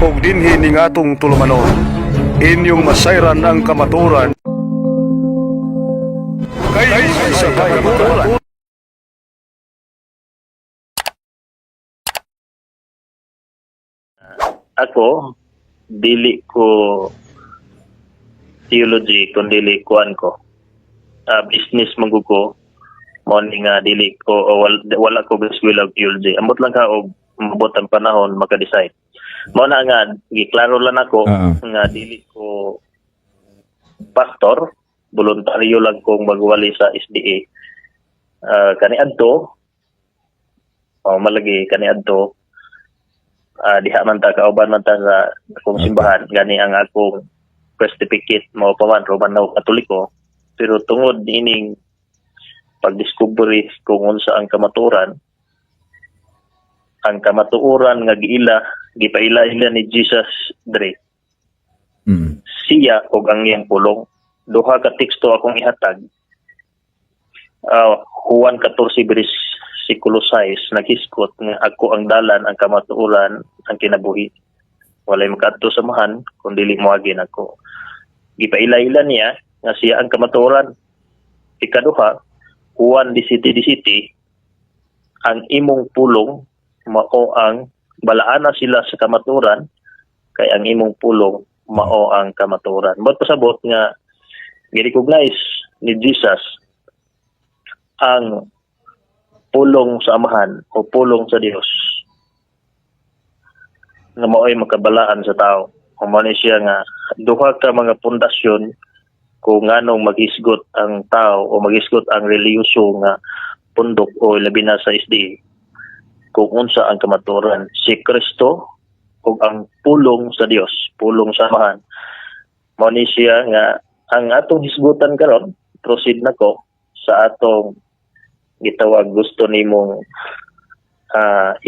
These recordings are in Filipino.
og dinhi ning atong tulumanon. Inyong masayran ang kamaturan. Kay sa kamaturan. Ako, dili ko theology kundi dili kuan ko. Business magugo mo ni nga dili ko wala ko biswila og theology. Ambot lang ka og mabot ang panahon maka-decide. Mao na nga giklaro lang ako nga dili ko pastor, voluntaryo lang kong magwali sa SDA. Kani adto malagi kani adto diha man ta kauban man ta sa akong simbahan gani ang akong certificate mo paman Roman Katoliko, pero tungod ining pagdiskubre kung unsa ang kamatuoran nga gipaila-ila ni Jesus Dre. Siya og ang iyang pulong. Duha ka teksto akong ihatag. Juan 14 versikulo 6 naghiskot nga ako ang dalan, ang kamatuoran, ang kinabuhi. Walay makadto samahan kun dili moagi nako. Gipaila-ila niya nga siya ang kamatuoran. Ikaduha, Juan 17:17, ang imong pulong mao ang balaana sila sa kamatuoran kay ang imong pulong mao ang kamatuoran. But pasabot nga gi-recognize ni Jesus ang pulong sa Amahan o pulong sa Dios nga mao'y makabalaan sa tao. Kumani siya nga duha ka mga pundasyon kung nganong maghisgot ang tao o maghisgot ang relihiyoso nga pundok o labi na sa SDA kung unsa ang kamatuoran. Si Kristo ug ang pulong sa Dios, pulong sa Amahan. Mao ni siya nga ang atong hisgutan karon, proceed nako sa atong gitawag gusto nimong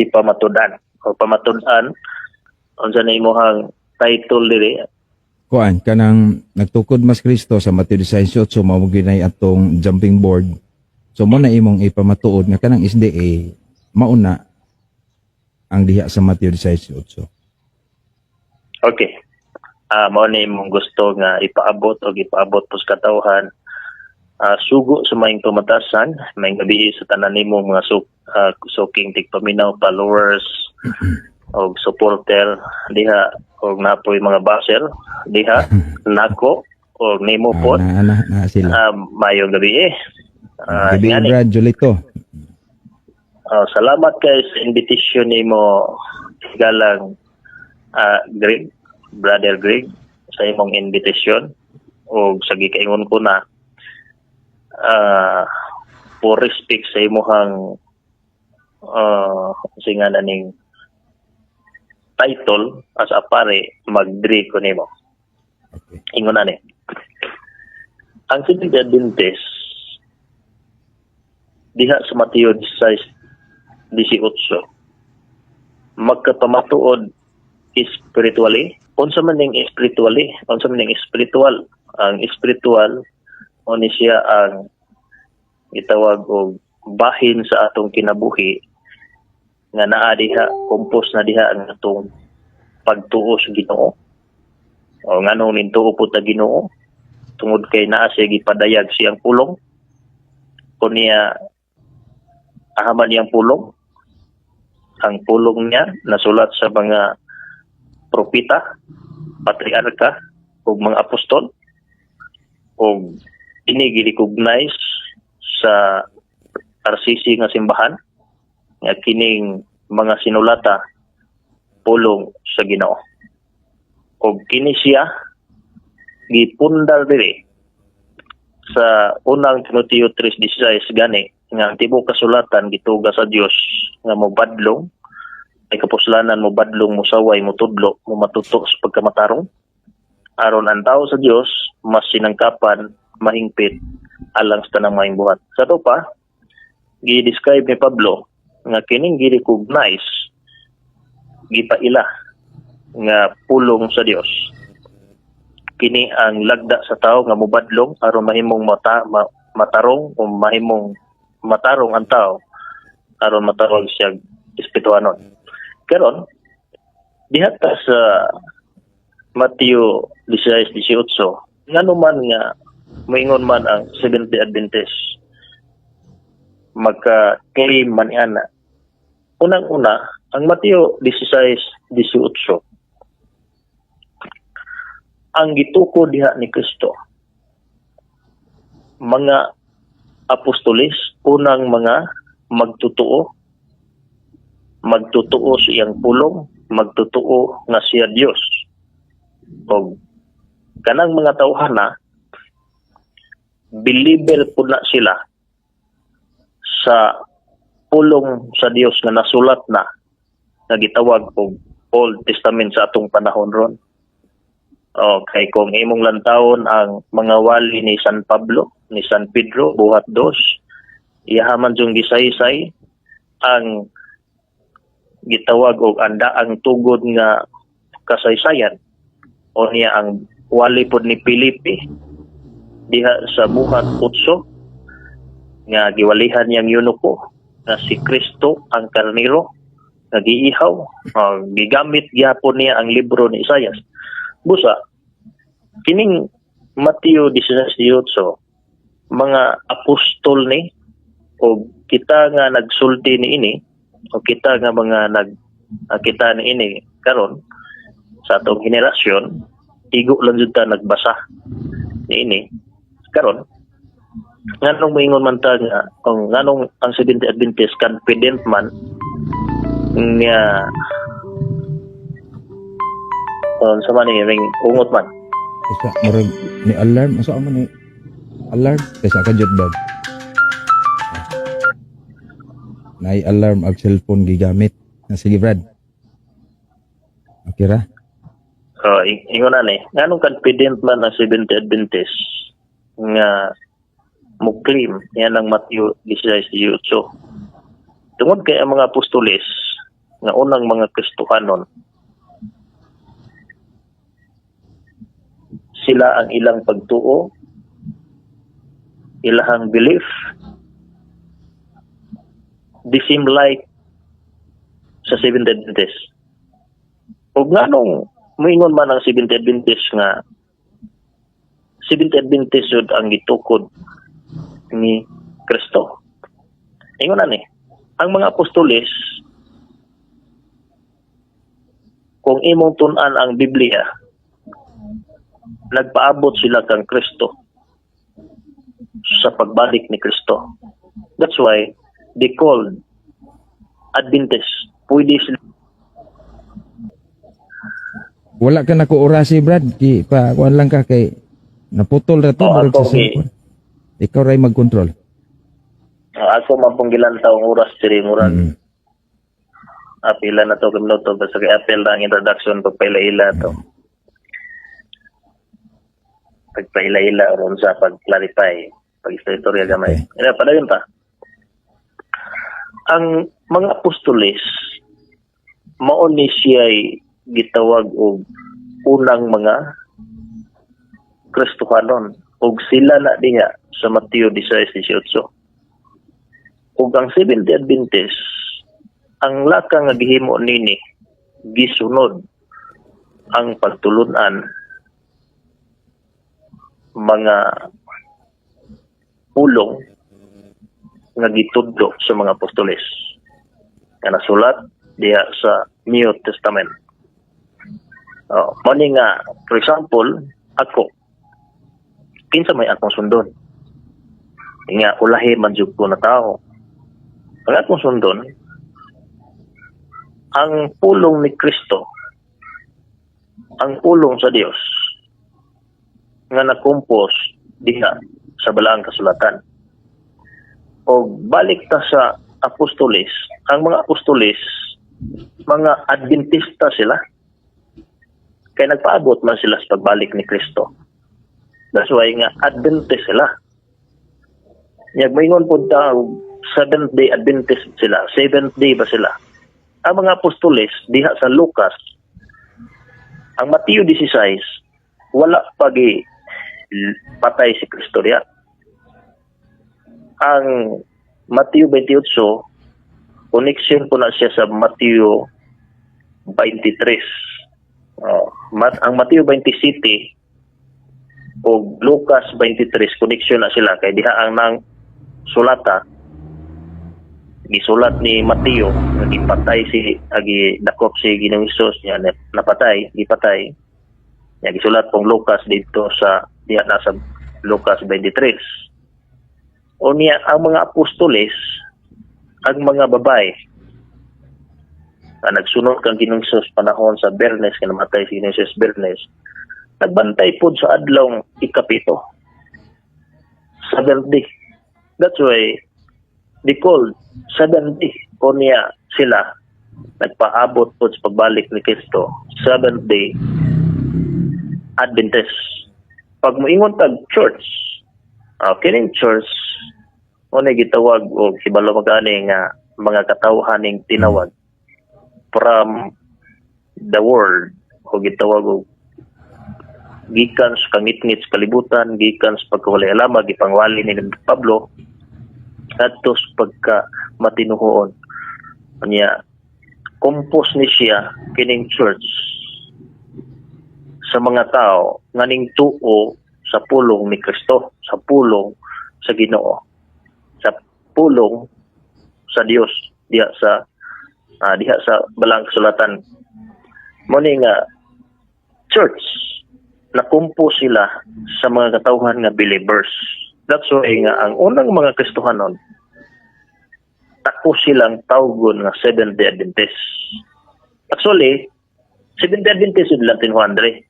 ipamatudan o pamatudan unsa na imong title diri Kuan kanang nagtukod mas Kristo sa Mateo 18 mao ginay atong jumping board. So mo na imong ipamatuod nga kanang SDA mauna ang diha sa Mateo 18. Okay. Mao ni imong gusto nga ipaabot o ipaabot pus katawhan. Sugo sa maing tumatasan, may gabi sa tanan nimo mga suking tigpaminaw, followers o supporter diha o napoy mga baser diha nako o nimo pod Na sila. mayong gabi Gabi Brad Julito. salamat kay sa invitation nimo galang Greg, Brother Greg, sa imong invitation o sa gikaingon ko na for respect sa imong singa ning title as a pare magdri ko nimo. Ingon ani. Ang Seventh-day Adventist diha sa Mateo 16:18 magkapamatuod spiritually. Unsa man ning spiritually? Unsa man ning spiritual? Ang spiritual o ni siya ang itawag og bahin sa atong kinabuhi nga naa diha, kompos na diha ang atong pagtuo sa Ginoo. O nganong nintuo po ta Ginoo tungod kay naa siya gipadayag siyang pulong. Kunya ahaman niyang pulong. Ang pulong niya nasulat sa mga propeta, patriarka ug mga apostol ug ini gi-recognize sa RCC nga simbahan nga kining mga sinulata pulong sa Ginoo. Og kini siya gipundar diri sa unang Timoteo 3:16 gani nga ang tibuok kasulatan gituga sa Dios nga mobadlong ay kapuslanan mobadlong musaway mutudlo mo matuto sa pagkamatarong aron ang tao sa Dios mas sinangkapan mahingpit alang sa tanang maayong buhat. Sa to pa gi-describe ni Pablo nga kining gi-recognize gipaila nga pulong sa Dios. Kini ang lagda sa tao nga mobadlong aron mahimong matarong o mahimong matarong ang tao aron matarong siya espirituanon. Karon diha ta sa Mateo 16:18, ngano man nga moingon man ang Seventh-day Adventist, magka-claim man ana. Unang-una, ang Mateo 16:18, ang gituko diha ni Kristo, mga apostolis, unang mga magtutuo sa iyang pulong, magtutuo nga siya Dios. O kanang mga tawhana, believer po na sila sa pulong sa Dios nga nasulat na gitawag og Old Testament sa atong panahon ron. Okay, kung imong lantawon ang mga wali ni San Pablo, ni San Pedro, buhat 2, iyahaman yung gisaysay ang gitawag og ang tugod nga kasaysayan, o niya ang wali pod ni Pilipi diha sa buhat 8 nga giwalihan niyang yunuko na si Kristo ang karnero nga giihaw. Gigamit gyapon niya ang libro ni Isaias. Busa kining Mateo 16:18, mga apostol ni o kita nga nagsulti ni ini, o kita nga mga kita ni ini karon sa atong henerasyon, igo lang jud ta nagbasa ni ini karon. Nganong moingon man ta nga kung nganong ang Seventh-day Adventist confident man nga sa man ring ungot man Isa murag ni alarm, asa man ni alarm kaysa ka jud bag. Nay alarm ag cellphone gigamit. Sige Brad. Okay ra? Ingon na nganong confident man ang Seventh-day Adventist nga mo claim yan ang Mateo 16:18. Tungod kay ang mga apostoles nga unang mga Kristohanon, sila ang ilang pagtuo, ilahang belief, the same like sa Seventh-day Adventist. O nganong moingon man ang Seventh-day Adventist nga Seventh-day Adventist yun ang gitukod ni Kristo. Ingon na ang mga apostoles, kung imong tun-an ang Biblia, nagpaabot sila kang Kristo sa pagbalik ni Kristo. That's why they called Adventist. Pwede sila. Wala ka na ko orasi Brad, ki pa kuan lang ka kay naputol ra to murag sa cellphone. Ikaw ray mag-control. Ako mapunggilan taong oras diri murag. Apila na to minuto basta kay apel na ang introduction pagpaila-ila to. Pagpaila-ila ron sa pag-clarify, pag-istorya gamay. Ina padayon ta. Ang mga apostoles mao ni siya'y gitawag og unang mga Kristohanon, og sila na diha sa Mateo 16:18. Ug ang Seventh-day Adventist, ang laka nga gihimo nini gisunod ang pagtulunan mga pulong nga gitudlo sa mga apostoles nga nasulat diha sa New Testament. Mani nga, for example, ako, kinsa may akong sundon. Nga, ulahi man jud ko na tao. Ang akong sundon, ang pulong ni Kristo, ang pulong sa Dios, nga nakumpos diha sa balaang kasulatan. O balik ta sa apostoles, ang mga apostoles, mga Adventista sila. Kaya nagpaabot man sila sa pagbalik ni Kristo. That's why nga Adventist sila. Moingon po tayo, Seventh-day Adventist sila. Seventh day ba sila? Ang mga apostoles, diha sa Lucas, ang Mateo 16, wala pagi patay si Kristo diha. Ang Mateo 28, connection po na siya sa Mateo 23. Ang Mateo 27 o Lucas 23 connection na sila kay diha ang nang sulata gisulat ni Mateo nga gipatay si dakop si Ginoong Hesus niya napatay gipatay niya gisulat pong Lucas dito sa diha na sa Lucas 23. O niya ang mga apostoles ang mga babae na nagsunod kang Ginoong Hesus panahon sa Bernes kaya namatay si Ginoong Hesus Bernes, nagbantay po sa adlong ikapito. Seventh day. That's why they called seventh day. O niya sila nagpaabot po sa pagbalik ni Kristo. Seventh day Adventist. Pag moingon tag church, kining church o na gitawag o hibalo magani nga mga katawhaning tinawag from the world o gitawag og gikan sa kangit-ngit sa kalibutan, gikan sa pagkawali-alama, gipangwali ni Pablo adto sa pagka matinuhoon. Kanya compose ni siya kining church sa mga tao nganing tuo sa pulong ni Kristo, sa pulong sa Ginoo, sa pulong sa Dios diha sa balang kasulatan. Muni nga church na kumpo sila sa mga katawhan nga believers. That's why nga ang unang mga Kristohanon tako silang tawgon nga Seventh-day Adventist. Actually, Seventh-day Adventist yun lang tinuhan dre.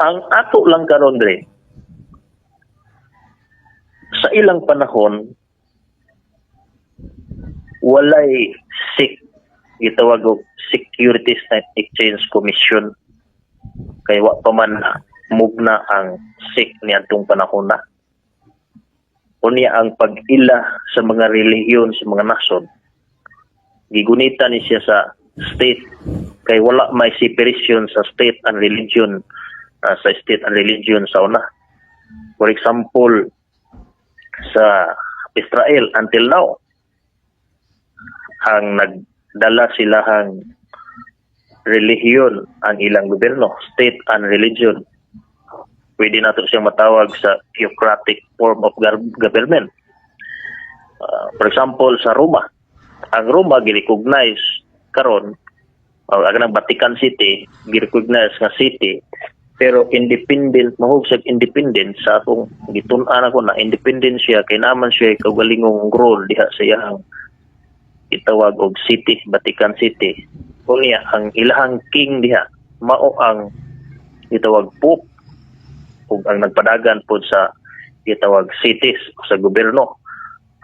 Ang ato lang karon dre sa ilang panahon walay gitawag og Securities and Exchange Commission kay wa pa man mugna ang SEC niadtong panahon na. Unya ang pag-ila sa mga relihiyon sa mga nasod gigunita ni siya sa state kay wala may separation sa state and religion sa una. For example, sa Israel until now ang nagdala silahang relihiyon ang ilang gobyerno, state and religion. Pwede nato siyang matawag sa theocratic form of government. For example, sa Roma. Ang Roma gi-recognize karon ang Vatican City, gi-recognize nga city, pero independent, mahugsag independent sa atong gitun-an ako na independent siya kay naman siya kaugalingong role diha sa iyang itawag og city, Vatican City. Kunya ang ilahang king diha mao ang itawag pope ug ang nagpadagan pod sa itawag cities o sa gobyerno.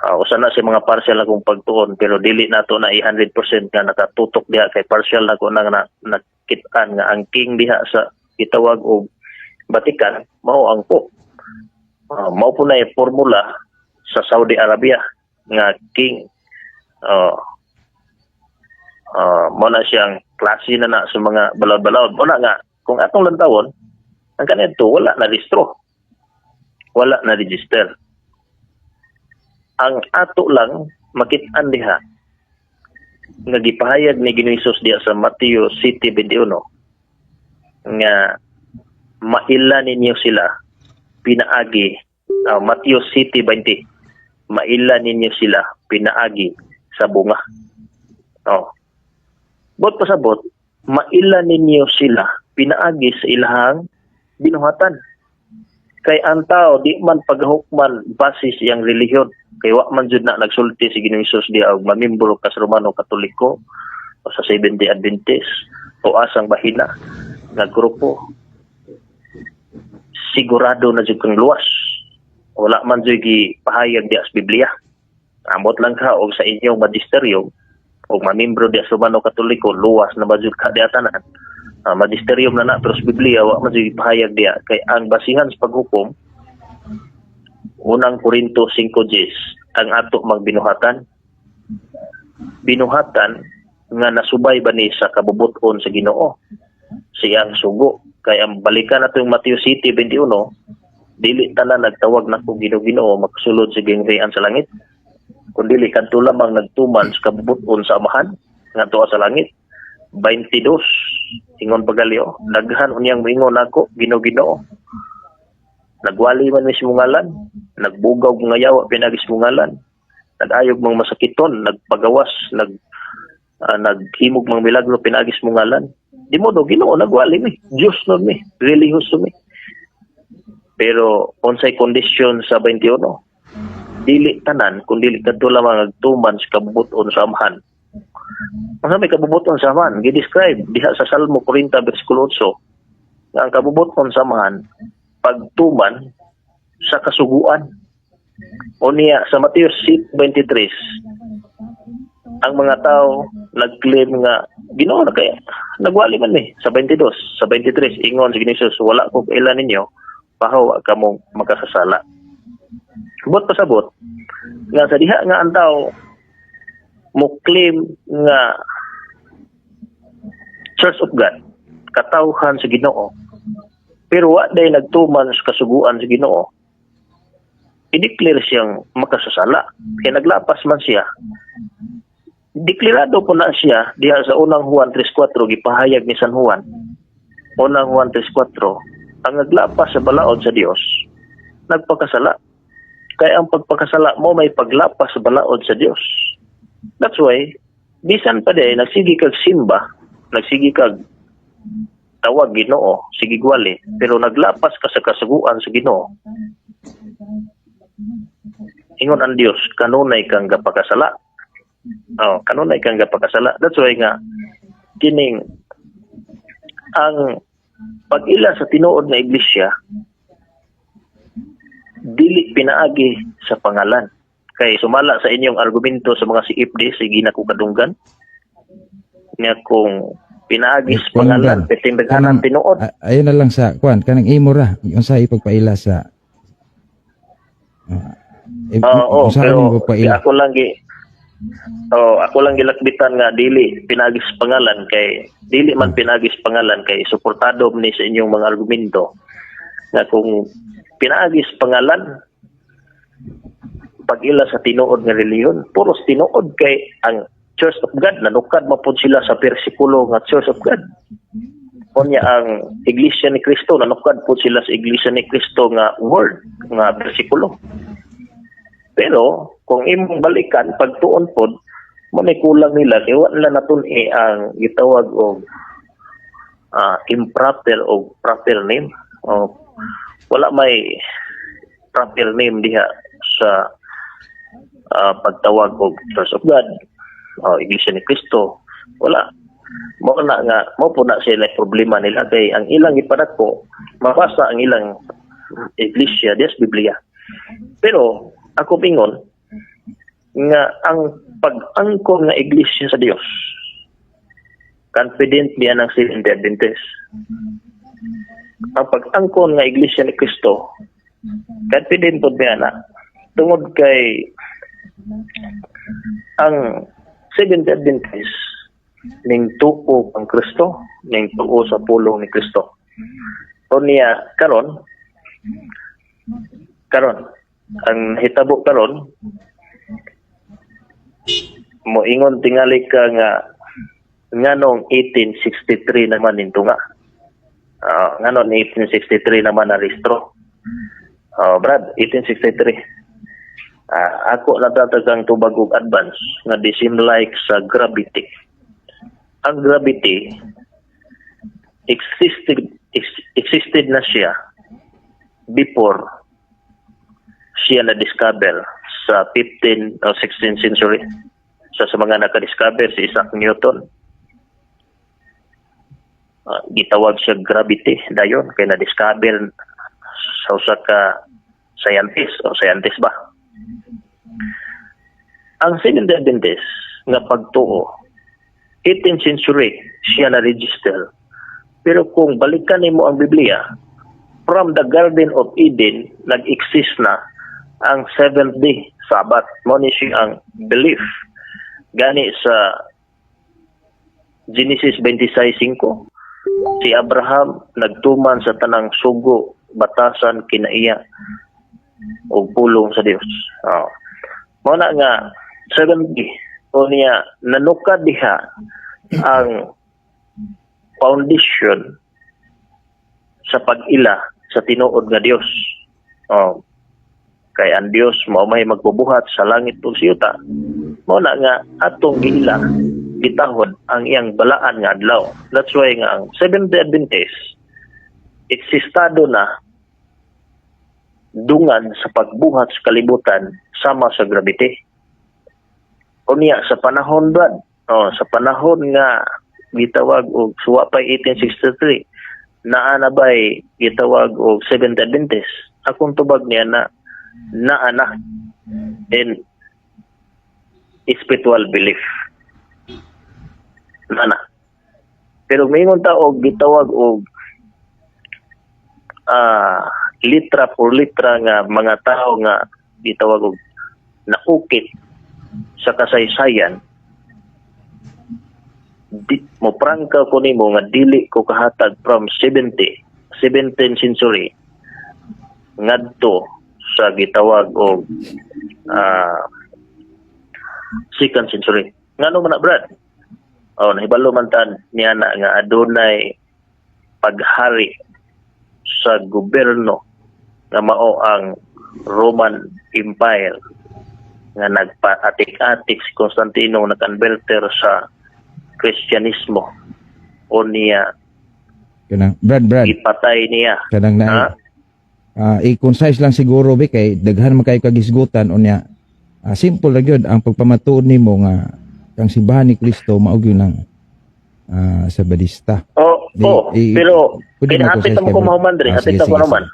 Usa na si mga partial na kung pagtuon pero dili nato na 100% nga nakatutok diha kay partial na ko nang nakit-an nga ang king diha sa itawag og Vatican mao ang pope. Mao po na formula sa Saudi Arabia nga king muna siyang klase na sa mga balawd-balawd. Muna nga, kung atong lantawon, ang kanito, wala na listro. Wala na register. Ang ato lang, makit-an diha, nga gipahayag ni Ginoong Hesus diha sa Mateo City 21, nga maila ninyo sila, pinaagi, Mateo City 20, maila ninyo sila, pinaagi, sa bunga. Bot pasabot, maila ninyo sila pinaagi sa ilahang binuhatan. Kay ang tao di man paghukman basis iyang relihiyon. Kay wa man jud na nagsulti si Ginoong Hesus diha og mamimbro ka sa Romano Katoliko o sa Seventh-day Adventist o asang bahina nga grupo. Sigurado na jud kang luwas. Wala man jud gipahayag diha sa Biblia. Amot lang ka og sa inyong magisteryo o mamimbro di sa Romano Katoliko, luwas na majud ka di atanan. Magisterium na pero sa Biblia, wa majud ipahayag diya. Kay ang basihan sa paghukom, unang Korinto 5:10, ang ato magbinuhatan. Binuhatan nga nasubay ba ni sa kabubuton sa Ginoo, siyang sugo. Kay ang balikan nato yung Mateo City 21, dili tanan nagtawag na kung Ginoo makasulod sa ginghrian sa langit. Kundi kanto lamang nagtuman sa kabubuton sa amahan nga tuwa sa langit. 22 ingon pagalyo, daghan unyang moingon ako Ginoo. Nagwali man mismo ngalan, nagbugaw mga yawa pinagis mo ngalan, nagayog mga masakiton, nagpagawas, naghimog mga milagro pinagis mo ngalan. Di mo do Ginoo nagwali mi, Dios nun mi, religious mi. Pero unsay kondisyon sa 21, dili tanan kun dili kadto lamang agtuman sa kabubuton sa amahan. Ang may kabubuton sa amahan, gi-describe diha sa Salmo 40 bersikulo 8, nga ang kabubuton sa amahan pagtuman sa kasuguan. O niya sa Mateo 6:23, ang mga tao nag-claim nga Ginoo na kaya nagwali man ni sa 22, sa 23 ingon si Jesus, wala ko kailan ninyo pahaw kamong makasasala. Subot pasabot nga sa diha nga ang tao mo claim nga Church of God, katawhan sa Ginoo, pero wa day nagtuman sa kasuguan sa Ginoo, i-declare siyang makasasala. Kaya naglapas man siya. Deklarado po na siya diha sa unang Juan 3:4 gipahayag ni San Juan. Unang Juan 3:4, ang naglapas sa balaod sa Dios nagpakasala. Kaya ang pagpakasala mo may paglapas sa balaod sa Dios. That's why bisan pa day nagsigi kag simba, nagsigi kag tawag Ginoo, sige gwali, pero naglapas ka sa kasuguan sa Ginoo, ingon ang Dios kanunay kang gapakasala. Kanunay kang gapakasala. That's why nga kining ang pag-ila sa tinuod na iglesia dili pinaagi sa pangalan. Kay sumala sa inyong argumento sa mga CFD, sige na ko kadunggan nga kung pinaagi sa pangalan peting daghanan tinuod. Ayun na lang sa kuan kanang imo ra yung sa ipagpaila sa pero ako lang gilakbitan nga dili pinagis pangalan kay dili man pinagis pangalan kay suportado ni sa inyong mga argumento nga kung pinagis pangalan pag-ila sa tinuod nga reliyon puros tinuod kay ang Church of God nanukad mapud sila sa bersikulo nga Church of God. Unya ang Iglesia ni Cristo nanukad pud sila sa Iglesia ni Cristo nga word nga bersikulo. Pero kung imong balikan pagtuon pod mo may kulang nila kay wala naton ang gitawag og improper o proper name. Wala may proper name diha sa pagtawag og Church of God, Iglesia ni Cristo. Wala. Mo na nga mo po na sila problema nila kay ang ilang ipadako mabasa ang ilang iglesia dias Biblia. Pero ako pingon nga ang pag-angkon nga iglesia sa Dios confident niya ng Seventh-day Adventist. Ang pag-angkon nga iglesia ni Cristo confident pod niya na tungod kay ang Seventh-day Adventist ning tuo ang Kristo, ning tuo sa pulong ni Kristo. O niya karon ang hitabo karon moingon tingali ka nga nganong 1863 naman ninto nga. Nganon 1863 naman na rehistro. Brad, 1863. Ako natatagang tubag og advance nga di seem like sa gravity. Ang gravity existed na siya before siya na-discover sa 15 o 16th century. Sa mga naka-discover si Isaac Newton. Gitawag siya gravity dayon kay na-discover sa usa ka scientist ba. Ang Seventh-day Adventist nga pagtuo 18th century siya na-register. Pero kung balikan nimo ang Biblia, from the Garden of Eden, nag-exist na ang 7th day, Sabbath. Mo ni siya ang belief. Gani sa Genesis 26:5, si Abraham nagtuman sa tanang sugo, batasan, kinaiya, o pulong sa Dios. Mo na nga, 7th day, Unya nanukad diha ang foundation sa pag-ila sa tinuod nga Dios. Oh. Kay ang Dios mao may magbubuhat sa langit ug sa yuta. Mao na nga atong giila gitahod ang iyang balaan nga adlaw. That's why nga ang Seventh-day Adventist eksistado na dungan sa pagbuhat sa kalibutan sama sa gravity. Unya sa panahon Brad, sa panahon nga gitawag og suwa pa 1863 naa na ba'y gitawag og Seventh Adventist. Akong tubag niya na naana in spiritual belief. Nana. Pero mayingon ta og gitawag og litra por litra nga mga tao nga gitawag og naukit sa kasaysayan. Mo prangka ko nimo nga dili ko kahatag from 17th century ngadto sa gitawag og 2nd century. Ngano man na Brad? Nahibalo man tan niya na nga adunay paghari sa gobyerno nga mao ang Roman Empire nga nagpa-atik-atik si Constantino na converter sa Kristyanismo. O niya Kanang Brad ipatay niya. kanang na i-concise lang siguro be kay daghan man kay kagisgutan unya. Simple ra gyud ang pagpamatuod nimo nga kang simbahan ni Kristo mao gyud nang Sabadista. Pero pwede kinahapit na mo kumahuman diri, hapit na ko naman.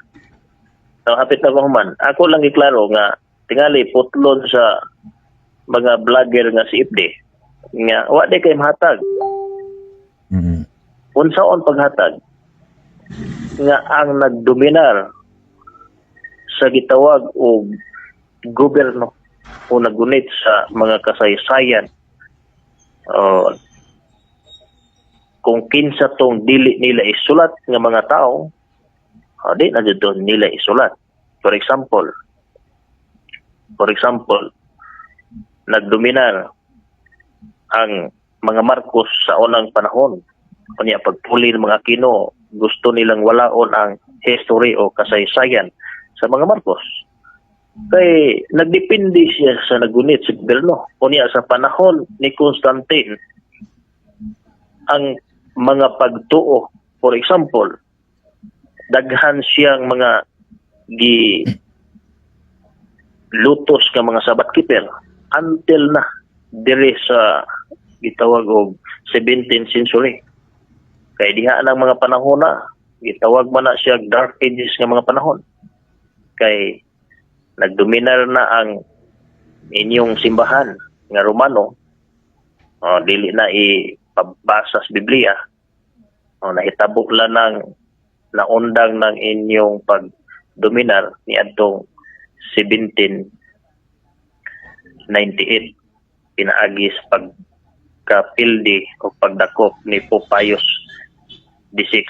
Hapit na ko human. Ako lang iklaro nga tingali putlon sa mga vlogger nga si Ibde nga wa di kay mahatag. Unsaon paghatag nga ang nagdominar sa gitawag og gobyerno o nagunit sa mga kasaysayan kung kinsa tong dili nila isulat nga mga tao di na dito nila isulat. For example, nagdominar ang mga Marcos sa unang panahon. Kanya pagpuli ng mga Aquino, gusto nilang walaon ang history o kasaysayan sa mga Marcos. Kay nagdepende siya sa nagunit sa gobyerno. Kanya sa panahon ni Constantine, ang mga pagtuo, for example, daghan siyang mga lutos nga mga sabat keeper until na diri sa gitawag og 17th century. Kay diha ang mga panahon na gitawag man na siya dark ages nga mga panahon. Kay nagdominar na ang inyong simbahan nga Romano. Dili na ipabasa sa Biblia. Nahitabo lang ng naundang ng inyong pagdominar ni adtong 1798 pinaagis pagkapildi o pagdakop ni Pope Pius XVI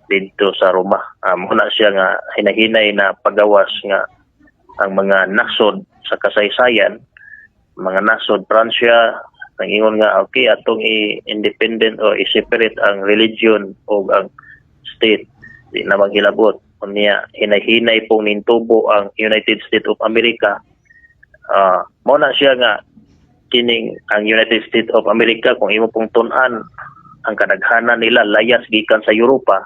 dito sa Roma. Muna siya nga hinahinay na pagawas nga ang mga nasod sa kasaysayan, mga nasod Pransya, nangingon nga okay atong i-independent o i-separate ang religion o ang state. Di na maghilabot. Kunya hinahinay pong nintubo ang United States of America. Muna siya nga kining ang United States of America kung imo pong tun-an ang kadaghanan nila layas gikan sa Europa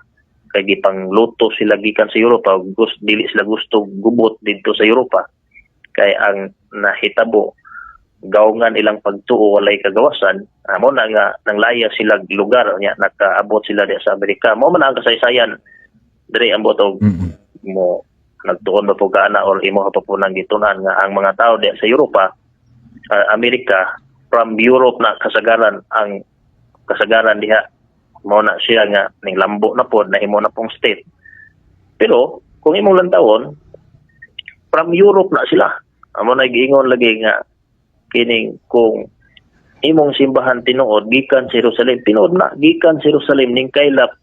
kay gipangluto sila gikan sa Europa dili sila gusto gubot dito sa Europa kay ang nahitabo gawngan ilang pagtuo walay kagawasan mo na nga nang layas sila lugar nya nakaabot sila di sa Amerika mo man ang kasaysayan diri ang botog mo nagtuon ba po kana or imo pa po nang gitunan nga ang mga tao di sa Europa Amerika from Europe na kasagaran ang kasagaran diha mo na siya nga ning lambo na pod na imo na pong state. Pero kung imong lantawon from Europe na sila. Amo na giingon lagi nga kining kung imong simbahan tinuod gikan sa Jerusalem tinuod na gikan sa Jerusalem ning kaylap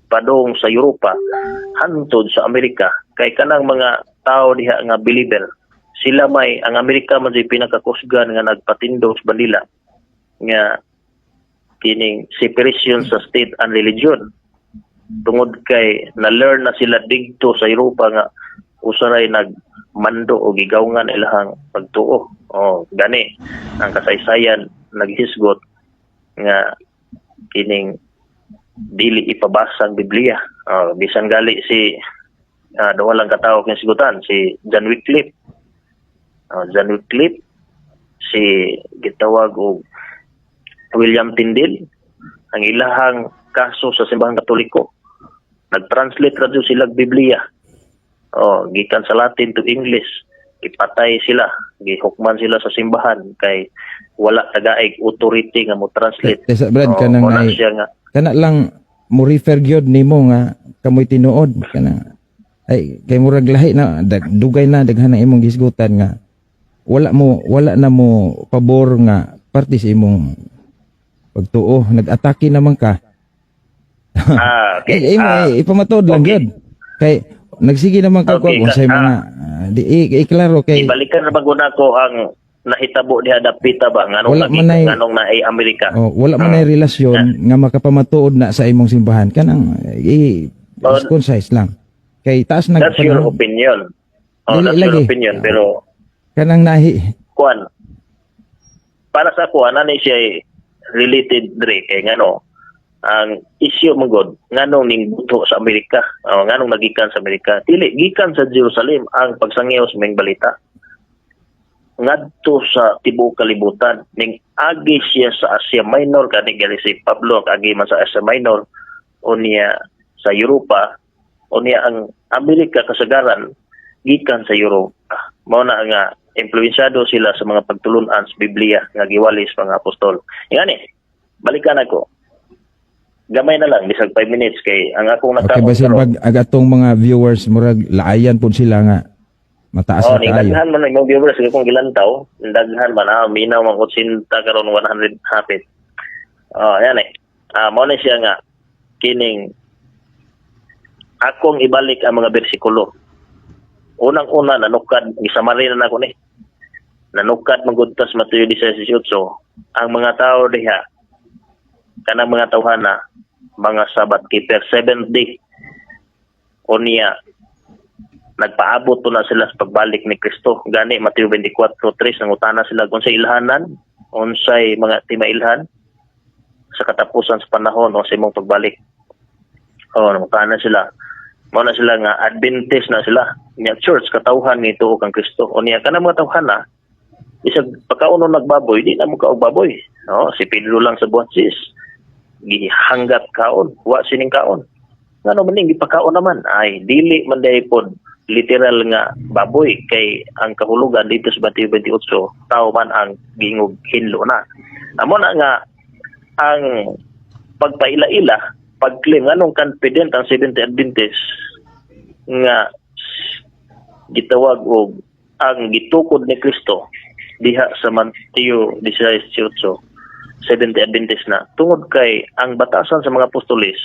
padong sa Europa hantod sa Amerika kay kanang mga tao diha nga believer sila ang Amerika man jay pinakakusgan nga nagpatindo sa bandila nga kining separation sa state and religion tungod kay na-learn na sila didto sa Europa nga usaray nagmando o gigawngan ilahang pagtuo. O gani ang kasaysayan naghisgot nga kining dili ipabasa ang Biblia. Bisan gali si dawalang katawag ng sigutan si John Wycliffe. John Wycliffe, si gitawag og William Tyndale, ang ilahang kaso sa simbahang Katoliko. Nag-translate radyo sila Biblia. Gikan sa Latin to English. Ipatay sila. Gihukman sila sa simbahan kay wala tagaig authority nga mo translate. Brad, kana lang mo refer gyud nimo nga kamoy tinuod kana. Ay kay murag lahi na dugay na daghan na imong gisgutan nga wala na mo pabor nga parte sa imong pagtuo, nag-atake naman ka. Okay. Ipamatod lang okay. yun. Kay nagsige naman ka Okay, kung say mga klaro kay ibalikan na baguna ko ang nahitabo diha dapita ba Wala nganong man ay- nganong na ay Amerika. wala man ay relasyon nga makapamatuod na sa imong simbahan kanang concise lang. Kay taas na That's your opinion. Dili That's your lagi. opinion pero kanang nahi. kuan para sa kuan ani siya related dre kay ngano ang issue magod nganong ning buto sa Amerika nganong nagikan sa Amerika dili gikan sa Jerusalem ang pagsangyaw sa mga balita ngadto sa tibuok kalibutan ning agi siya sa Asia Minor kani gali si Pablo agi man sa Asia Minor unya sa Europa unya ang Amerika kasagaran gikan sa Europa mao na nga impluwensyado sila sa mga pagtulunan sa Biblia nga giwali sa mga apostol. Ngani, balikan ako. Gamay na lang bisag 5 minutes kay ang akong Okay, basin mag agatong mga viewers murag laayan pud sila nga mataas na ning kaayo. daghan man ang viewers kung gilantaw, daghan man minaw man 80 karon 100 hapit. Yan mao na siya nga kining akong ibalik ang mga bersikulo. Unang-una nanukad gisamari na nako ni. Nanukad magudtas Mateo 16:18 ang mga tao diha kanang mga tawhana mga Sabbath keeper 7th day unya nagpaabot to na sila sa pagbalik ni Kristo gani Mateo 24:3 nangutana sila kung sa ilhanan unsay mga timailhan sa katapusan sa panahon o sa imong pagbalik nangutana sila mao na sila nga Adventist na sila nya church katawhan ni tuo kang Kristo unya kanang mga tawhana isag pagkauno nagbaboy di na mo kaog baboy si Pedro lang sa buhat sis gihanggat kaon wa sining kaon ngano man ning gipakaon naman ay dili man day pod literal nga baboy kay ang kahulugan dito sa Mateo 28 tao man ang gingog hinlo na amo na nga ang pagpaila-ila pag-claim nganong confident ang Seventh-day Adventist nga gitawag og ang gitukod ni Kristo diha sa Mateo 16:18 Seventh-day Adventist na tungod kay ang batasan sa mga apostolis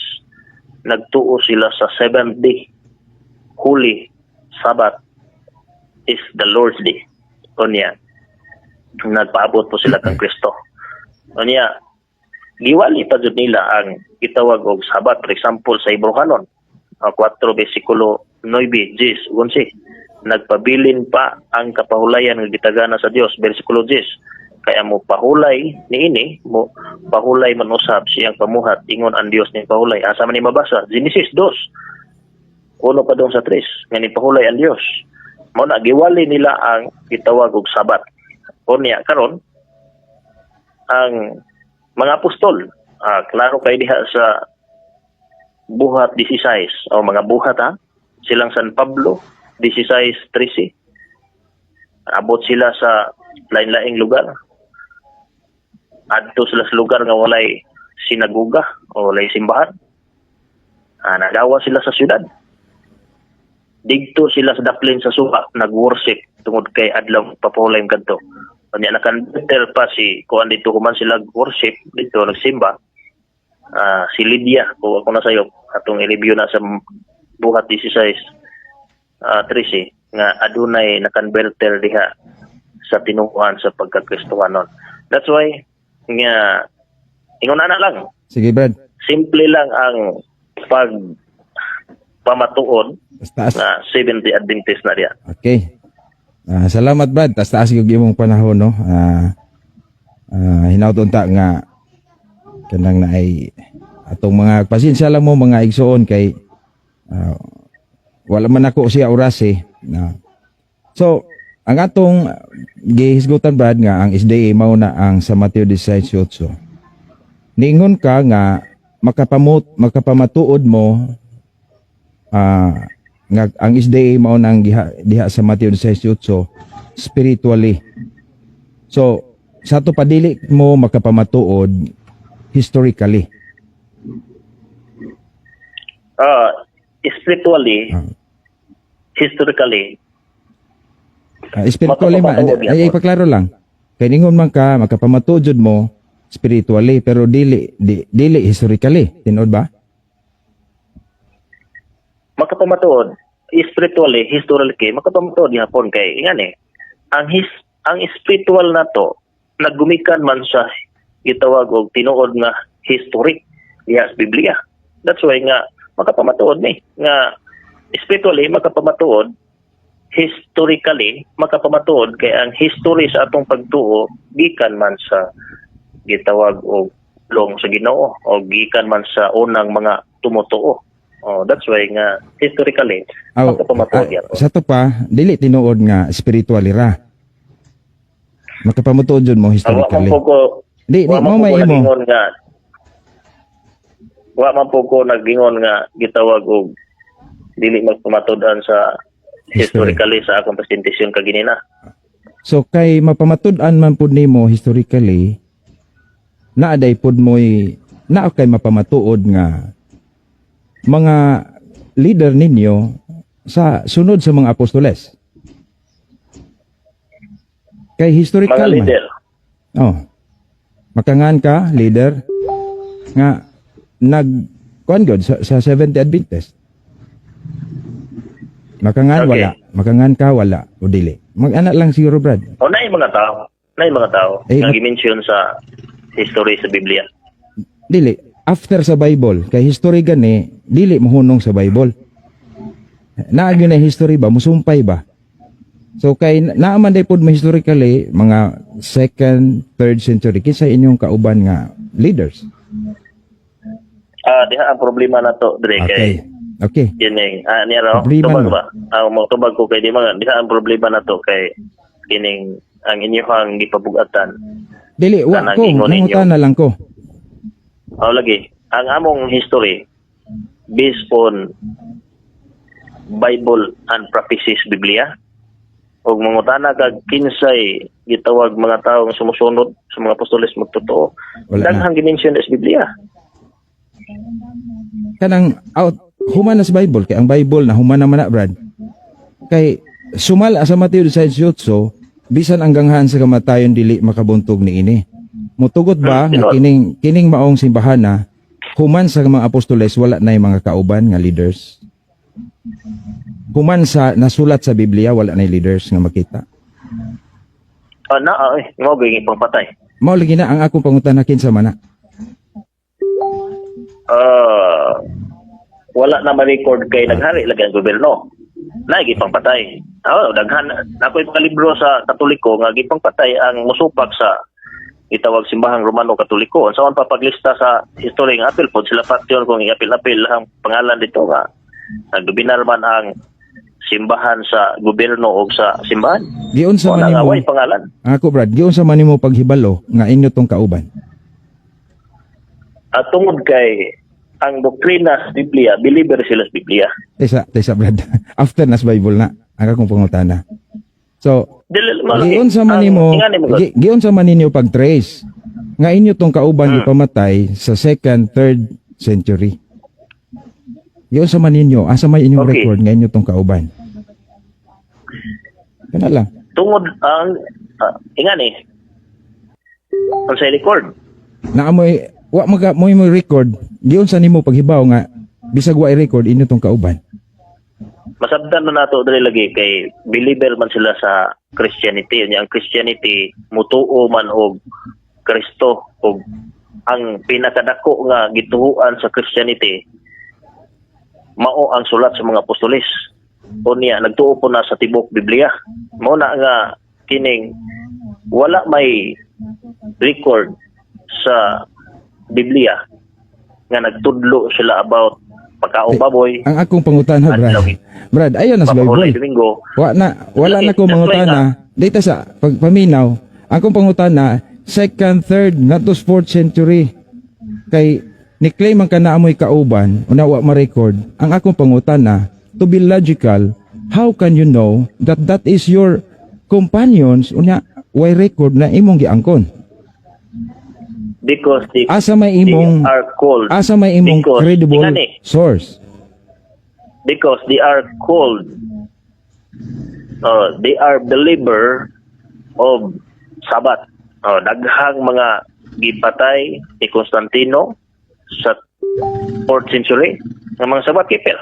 nagtuo sila sa 7th day holy Sabbath is the Lord's day unya nagpaabot po sila kang Kristo unya giwali pa jud nila ang gitawag og Sabbath for example sa Hebrehanon 4 bersikulo 9 10 11 nagpabilin pa ang kapahulayan nga gitagana sa Dios bersikulo 10 kaya mo pahulay niini mo pahulay man usab siyang pamuhat ingon ang Dios ni pahulay asa man ni mabasa Genesis 2 1 pa dong sa 3 nga ni pahulay ang Dios mo na giwali nila ang gitawag og Sabat unya karon ang mga apostol klaro kay diha sa buhat 16 o mga buhat silang San Pablo 16:13 abot sila sa lain-laing lugar adto sila sa lugar nga walay sinagoga o walay simbahan nagawa sila sa syudad digto sila sa daplin sa suha nag-worship tungod kay adlaw papahulay kadto unya nakan-better pa si kuan dito kuman sila worship dito nagsimba si Lydia kung ako na sayo atong i-review na sa buhat 16 13 nga adunay nakonverter diha sa tinuuhan sa pagkakristohanon. That's why nga ingon ana lang, Sige, Brad. simple lang ang pamatuod Taas. na Seventh Day Adventist na diya. Okay. Salamat, Brad. Taas yung imong panahon, no? Hinauton ta nga kanang na ay atong mga pasensya lang mo mga igsoon kay wala man ako siya oras eh. So, ang atong gihisgutan, Brad, nga ang SDA mao na ang sa Mateo 18:8. Niingon ka nga makapamatuod mo nga ang SDA mao nang diha sa Mateo 18:8 spiritually. So, sa to padili mo makapamatuod historically. Spiritually, historically, Spiritually man, Makapamatuod yan, ay ipaklaro lang. Kay ningon man ka makapamatuod jud mo spiritually pero dili historically, tinod ba? makapamatuod spiritually, historically, makapamatuod gihapon kay ingani. Ang spiritual na to naggumikan man sa gitawag og tinuod nga history diha sa Biblia. That's why nga makapamatuod ni nga spiritually makapamatuod, historically makapamatuod kay ang history sa atong pagtuo gikan man sa gitawag og long sa Ginoo o gikan man sa unang mga tumutuo. That's why nga historically makapamatuod yan. Sa to pa dili tinuod nga spiritually ra. Makapamatuod jud mo historically. Wa man po ko nagingon nga gitawag og dili magpamatud-an sa historically sa akong presentasyon kaginina. So kay mapamatud-an man pud nimo historically, naaday pud mo'y naa kay mapamatuod nga mga leader ninyo sa sunod sa mga apostoles. Kay historical Mga leader. Makangan ka leader nga kuan god sa Seventh-day Adventist. Makangan Okay. wala, makangan ka wala o dili. Mag-ana lang siguro, Brad. Naay mga tao nga gi-mention sa history sa Biblia. Dili after sa Bible kay history gani dili mohunong sa Bible. Naa gyud na history ba musumpay ba? So kay naaman day pod mo historically mga 2nd, 3rd century kinsa inyong kauban nga leaders. Diha ang problema na to dire kay Okay. kining niya raw Problema tubag no. ba? Magtubag ko kay diha ang problema na to kay kining ang inyong gipabugatan. Dili wa Kanang ko ingon ninyo. nangutan na lang ko. Lagi ang among history based on Bible and prophecies Biblia. Og mangutana kag kinsay gitawag mga tawo nga sumusunod sa mga apostoles magtotoo. Wala na. Daghang gi-mention sa Biblia. Kanang human na sa Bible kay ang Bible na human naman na, Brad. Kay sumala sa Mateo 18:8 bisan ang ganghan sa kamatayon dili makabuntog ni ini. Mutugot ba nga kining maong simbahan na human sa mga apostoles wala nay mga kauban nga leaders? Human sa nasulat sa Biblia wala nay leaders nga makita. Mo gayong ipangpatay. Mao lagi na ang akong pangutana kinsa man na. Wala na ma-record kay naghari lagi ang gobyerno. Gipang patay. Daghan ako'y libro sa Katoliko nga gipang patay ang musupak sa itawag simbahang Romano Katoliko. Sa papaglista sa history ng apil po sila patyon kung i-apil-apil ang pangalan dito nga nagdobinar man ang simbahan sa gobyerno o sa simbahan. Giun sa Wala nga manimo. way pangalan. Ako, Brad, giun sa manimo paghibalo nga inyo tong kauban. At tungod kay ang doktrina sa Biblia, believer sila sa Biblia. Tesa Brad. After nas Bible na ang akong pangutana. So, giun sa manimo, giun sa maninyo pag-trace nga inyo tong kauban gipamatay sa 2nd, 3rd century. Giun sa maninyo, asa may inyong Okay. record nga inyo tong kauban. Kana lang. Tungod ang ingani ang sa record. Naamoy wa mo record, giun sa nimo paghibaw nga bisag wa i-record inyo tong kauban. masabdan na nato diri lagi kay believer man sila sa Christianity. Unya ang Christianity mutuo man og Kristo, og ang pinakadako nga gituhuan sa Christianity mao ang sulat sa mga apostoles. Unya nagtuo po na sa tibok Biblia. Mao na nga kining wala may record sa Biblia nga nagtudlo sila about pagkaong baboy. Ang akong pangutana, Brad, ayon na sa Bible. Domingo. Wala na ko mangutana. Dito sa pagpaminaw, akong pangutana, 2nd, 3rd, nga to 4th century. Kay ni-claim ang kanaamoy kauban, unawa ma-record. Ang akong pangutana, to be logical, how can you know that that is your companions, unya, why record na imong giangkon? Because Asa may imong because, credible tingani, source? because they are called they are believer of Sabat. Daghang mga gipatay ni Constantino sa 4th century ng mga Sabat keeper.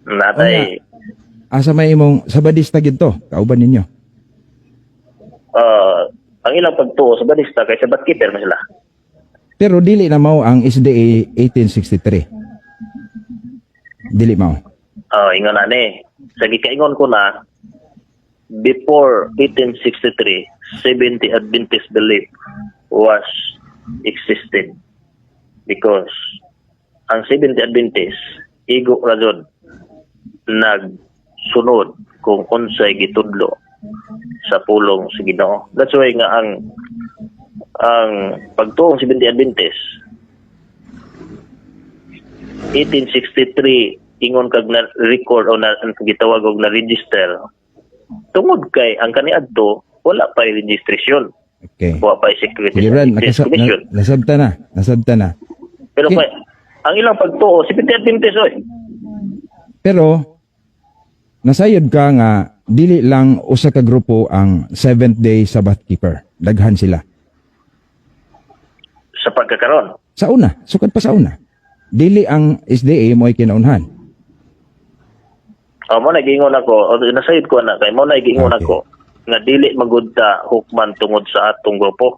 Natay Asa may imong sabadista gito, kauban ninyo? ang ilang pagtuo sa Badista kay Sabat keeper man sila. Pero dili na mao ang SDA 1863. Dili mao. Ingon na ni. Sa gikaingon ko na, before 1863, 70 Adventist belief was existed. Because ang 70 Adventist, igo razon, nagsunod kung unsay gitudlo sa pulong sa Ginoo. That's why nga ang pagtuong 70 Adventist 1863 ingon kag na record o na gitawag og na register tungod kay ang kaniadto wala pa registration. Okay. Wala pa security Sige, Brad, commission. nasabta na. Pero Okay. ang ilang pagtuo 70 Adventist oy. Pero nasayod ka nga dili lang usa ka grupo ang Seventh Day Sabbath Keeper. Daghan sila. Sa pagkakaroon. Sa una, sukad pa sa una. Dili ang SDA mo ay kinaunhan. Mo na giingon ako, o nasayod ko na kay mo na giingon Okay. ako nga dili magudta hukman tungod sa atong grupo.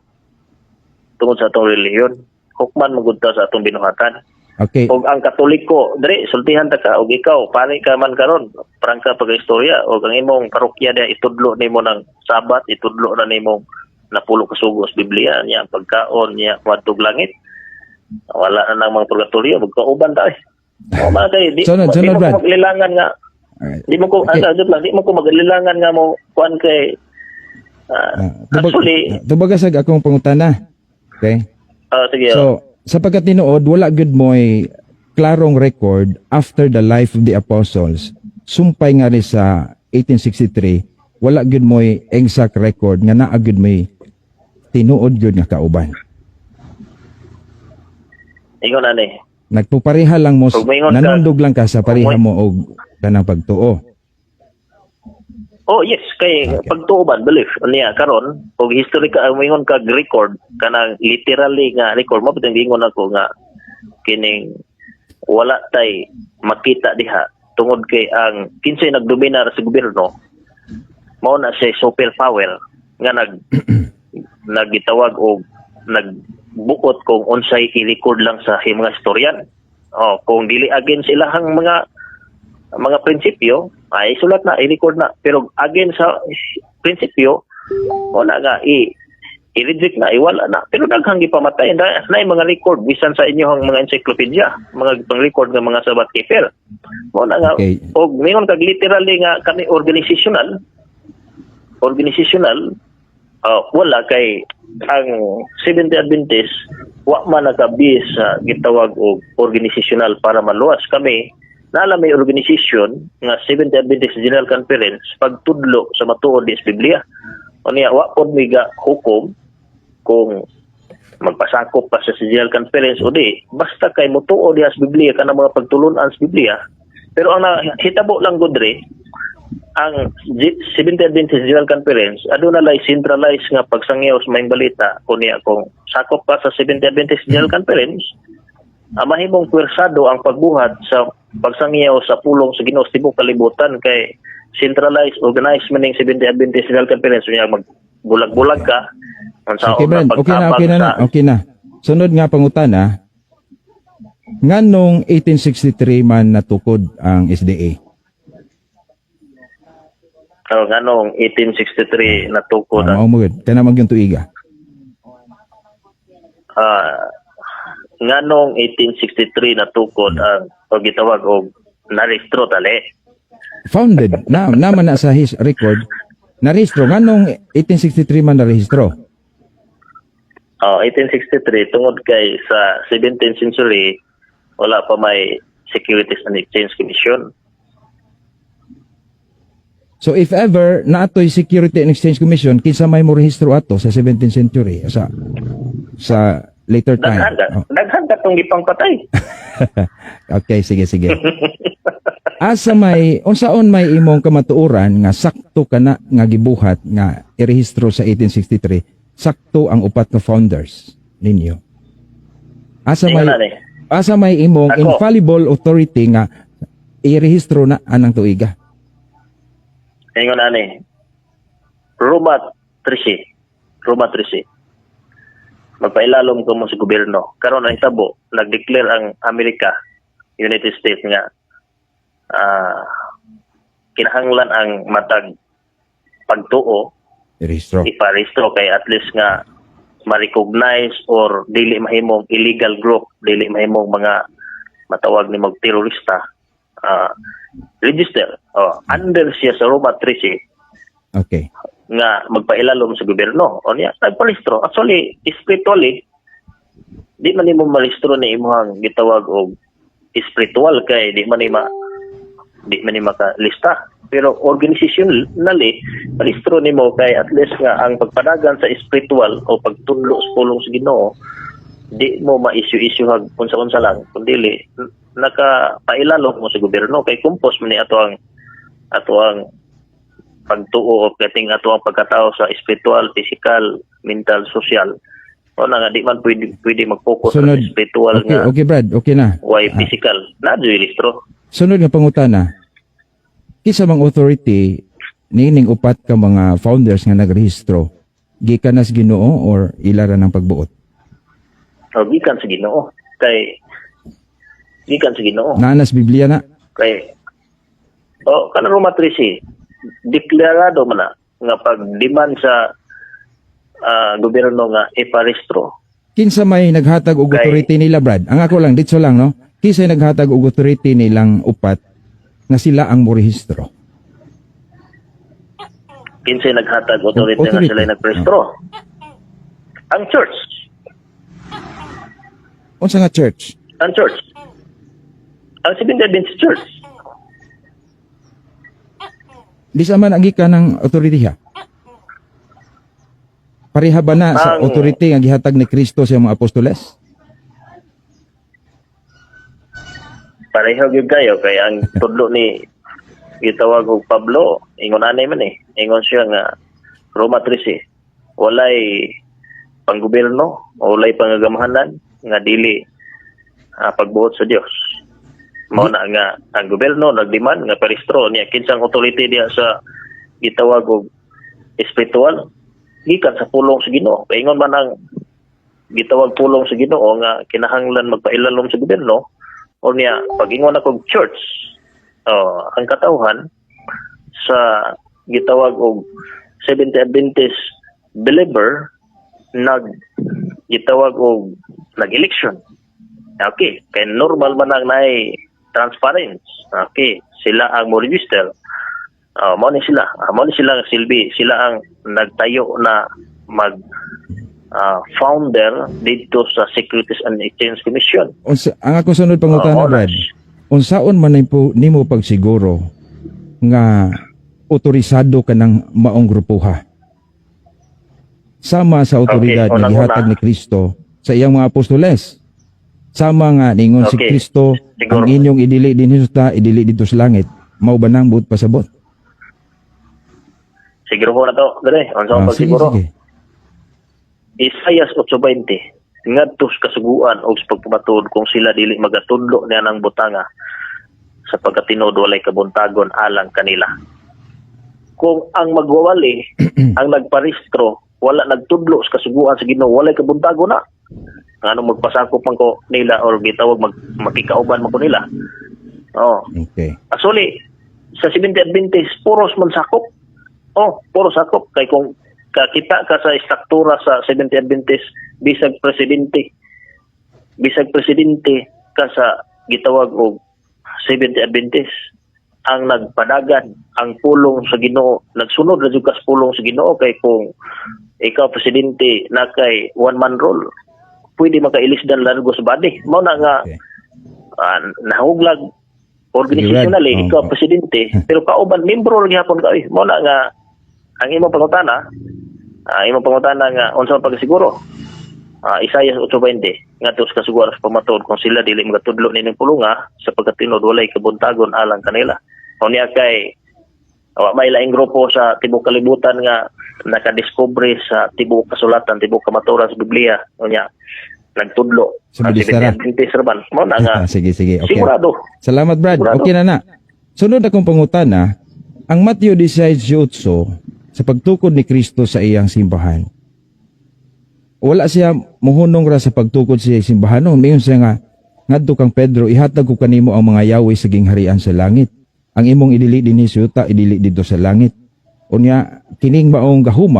Tungod sa atong relihiyon. Hukman magudta sa atong binuhatan. Okay. Og ang Katoliko, dre sultihan ta ka og ikaw pare ka man karon, prangka pag-istorya og ang imong parokya dia itudlo nimo ng Sabat, itudlo na nimo napulo ka sugos Biblia niya pagkaon niya kuadtog langit. Wala na nang mga purgatorio, magkauban ta eh. O man kay di Sunod, di mo Brad. ko maglilangan nga. Alright. Di mo ko Okay. di mo ko maglilangan nga mo kuan kay actually Tubagasag akong pangutana. Okay? sige. So, sa pagkatinuod, wala gud mo'y klarong record after the life of the apostles. Sumpay nga rin sa 1863, wala gud mo'y exact record nga naa gud mo'y tinuod gud nga kauban. ingon ani. Nagpupareha lang mo, Pag maingon ka- nanundog lang ka sa pareha mo og kanang pagtuo. Oh yes, kay pagtuoban belief niya karon og history ka moingon kag record kanang literally nga record mo bitang giingon ako nga kining wala tay makita diha tungod kay ang kinsay nagdominar sa gobyerno mao na siya super power nga nagitawag og nagbuot kung unsay i-record lang sa mga historian. Kung dili against ilahang mga prinsipyo ay sulat na i-record na pero again sa prinsipyo wala nga i-reject na iwala na pero daghang gipamatay na mga record bisan sa inyong mga encyclopedia mga pang-record ng mga Sabat keeper wala nga Okay. og mingon kag literally nga kami organizational wala kay ang 70 Adventist wa man nakabis sa gitawag og organizational para maluwas kami nala may organisasyon nga 70 Adventist General Conference pagtudlo sa matuod sa Biblia. Unya wa pod mi ga hukom kung magpasakop pa sa General Conference o di basta kay motuod sa Biblia kana mga pagtulunan sa Biblia. Pero ang hitabo lang gudre ang 70 Adventist General Conference aduna lay centralized nga pagsangyaw sa maayong balita kunya kung sakop pa sa 70 Adventist General Conference mahimong pwersado ang pagbuhat sa pagsangyaw sa pulong sa Ginoo sa tibuok kalibutan kay centralized organized man ning Seventh-day Adventist World Conference unya magbulag-bulag ka unsa Okay, Brad. Okay na. Sunod nga pangutana, nganong 1863 man natukod ang SDA? nganong 1863 natukod Mao mo gud. Kana magyung tuiga. nganong 1863 natukod ang o gitawag og narehistro tali. Founded naman na sa his record. Narehistro nganong 1863 man narehistro? 1863 tungod kay sa 17th century wala pa may Securities and Exchange Commission. So if ever naatoy Security and Exchange Commission kinsa may mo rehistro ato sa 17th century sa later time. Daghan ka tong gipang patay. Okay, sige. Asa may unsaon may imong kamatuoran nga sakto kana nga gibuhat nga irehistro sa 1863 sakto ang upat ka founders ninyo? Asa may imong infallible authority nga irehistro na anang tuiga? Ingon ani. Roma 13. Magpailalom ko mo sa gobyerno. Karon ang tabo, nag-declare ang Amerika, United States nga kinahanglan ang matag pagtuo iparehistro kay at least nga ma-recognize or dili mahimong illegal group, dili mahimong mga matawag ni mag terorista register under siya sa Roma 13. Okay. Nga magpailalom sa gobyerno o niya nagparehistro. Actually spiritually di man nimo marehistro ni imong gitawag og spiritual kay di man ni makalista. Pero organizationally, parehistro nimo kay at least nga ang pagpanagan sa spiritual o pagtudlo sa pulong sa Ginoo, di mo ma-issue hag unsa-unsa lang, kundi nakapailalom mo sa gobyerno kay kumpos man ni ato ang pagtuo o kating ato ang pagkatao sa spiritual, physical, mental, social. O na nga di man pwede mag-focus sa spiritual nga. Okay, Brad, okay na. Why physical? Na listro. Sunod nga pangutana. Kisa mang authority nining upat ka mga founders nga nagrehistro gikan nas Ginoo or ilara ng pagbuot? Gikan sa Ginoo. Gikan sa Ginoo. Nanas Biblia na. Kay kana Roma 13 deklarado man na nga pag-demand sa gobyerno nga iparehistro. Kinsa may naghatag og authority nila, Brad? Ang ako lang ditso lang no. Kinsa naghatag og authority nilang upat nga sila ang morehistro? Kinsay naghatag authority nga sila nagparehistro? Ang church. Unsa nga church? Ang church. Ang Seventh-day Adventist Church. Di sa man ang gikan ng authority ha? Pareha ba na sa authority nga gihatag ni Kristo sa mga apostoles? Pareho gyud kayo kay ang tudlo ni gitawag og Pablo ingon anay man ingon siya nga Roma 13 walay panggobyerno walay pangagamahanan nga dili pagbuot sa Dios mao na nga ang gobyerno nagdemand nga parehistro niya kinsang authority diya sa gitawag og espiritual gikan sa pulong sa Ginoo kay ingon man ang gitawag pulong sa Ginoo nga kinahanglan magpailalom sa gobyerno o niya, pag-ingon akong church, ang katawhan sa gitawag og Seventh-day Adventist believer gitawag og nag-election. Okay, kay normal man ang naay transparency. Okay, sila ang mo register. Mao ni sila ang silbi, sila ang nagtayo na mag founder dito sa Securities and Exchange Commission. Ang ako sunod pangutana, Brad. Unsaon man nimo pagsiguro nga otorisado ka ng maong grupuha? Sama sa otoridad na gihatag ni Kristo sa iyang mga apostoles. Sama nga ningon si Kristo ang inyong idili din sa idili dito sa langit. Mao ba nang buot pasabot? Siguro ko na to, dere. Unsa man siguro? Sige. Isaiah 8:20 ngadto sa kasuguan og pagpamatud kung sila dili magatudlo niya ng butanga sa pagkatinud walay kabuntagon alang kanila. Kung ang magwawali ang nagparehistro wala nagtudlo sa kasuguan sa Ginoo walay kabuntagon na. Ano magpasakop man ko nila or gitawag makikauban man ko nila. Oh. Okay. Actually, sa 70 Adventist puros man sakop. Oh, puro sakop kay kung kakita ka sa struktura sa 70 Adventist bisag presidente ka sa gitawag og 70 Adventist ang nagpadagan ang pulong sa Ginoo, nagsunod ra jud ka sa pulong sa Ginoo kay kung ikaw presidente na kay one man rule pwede makailisdan largo sa body mao na nga Okay. nahuglag organisationally Sige, Brad. ikaw Oo. presidente pero kauban membro lagi hapon ka mao na nga ang imong pangutana nga unsa man pagsiguro Isaiah 8:20 ngadto sa kasiguran sa pamatod kung sila dili magatudlo nining pulunga sa pagkatinud walay kabuntagon alang kanila. Unya kay may laing grupo sa tibok kalibutan nga nakadiscover sa tibok kasulatan, tibok kamaturan sa Biblia. Unya nagtudlo. Sa Budista ra. Mo na nga. Sige. Okay. Sigurado. Salamat, Brad. Sigurado. Okay na. Sunod akong pangutana, ang Mateo 16:8 sa pagtukod ni Kristo sa iyang simbahan. Wala siya muhunong ra sa pagtukod sa iyang simbahan. Mayon siya nga, ngadto kang Pedro, ihatag ko kanimo ang mga yawi sa gingharian sa langit. Ang imong idili dinhi sa yuta, idili dito sa langit. Unya, kining maong gahom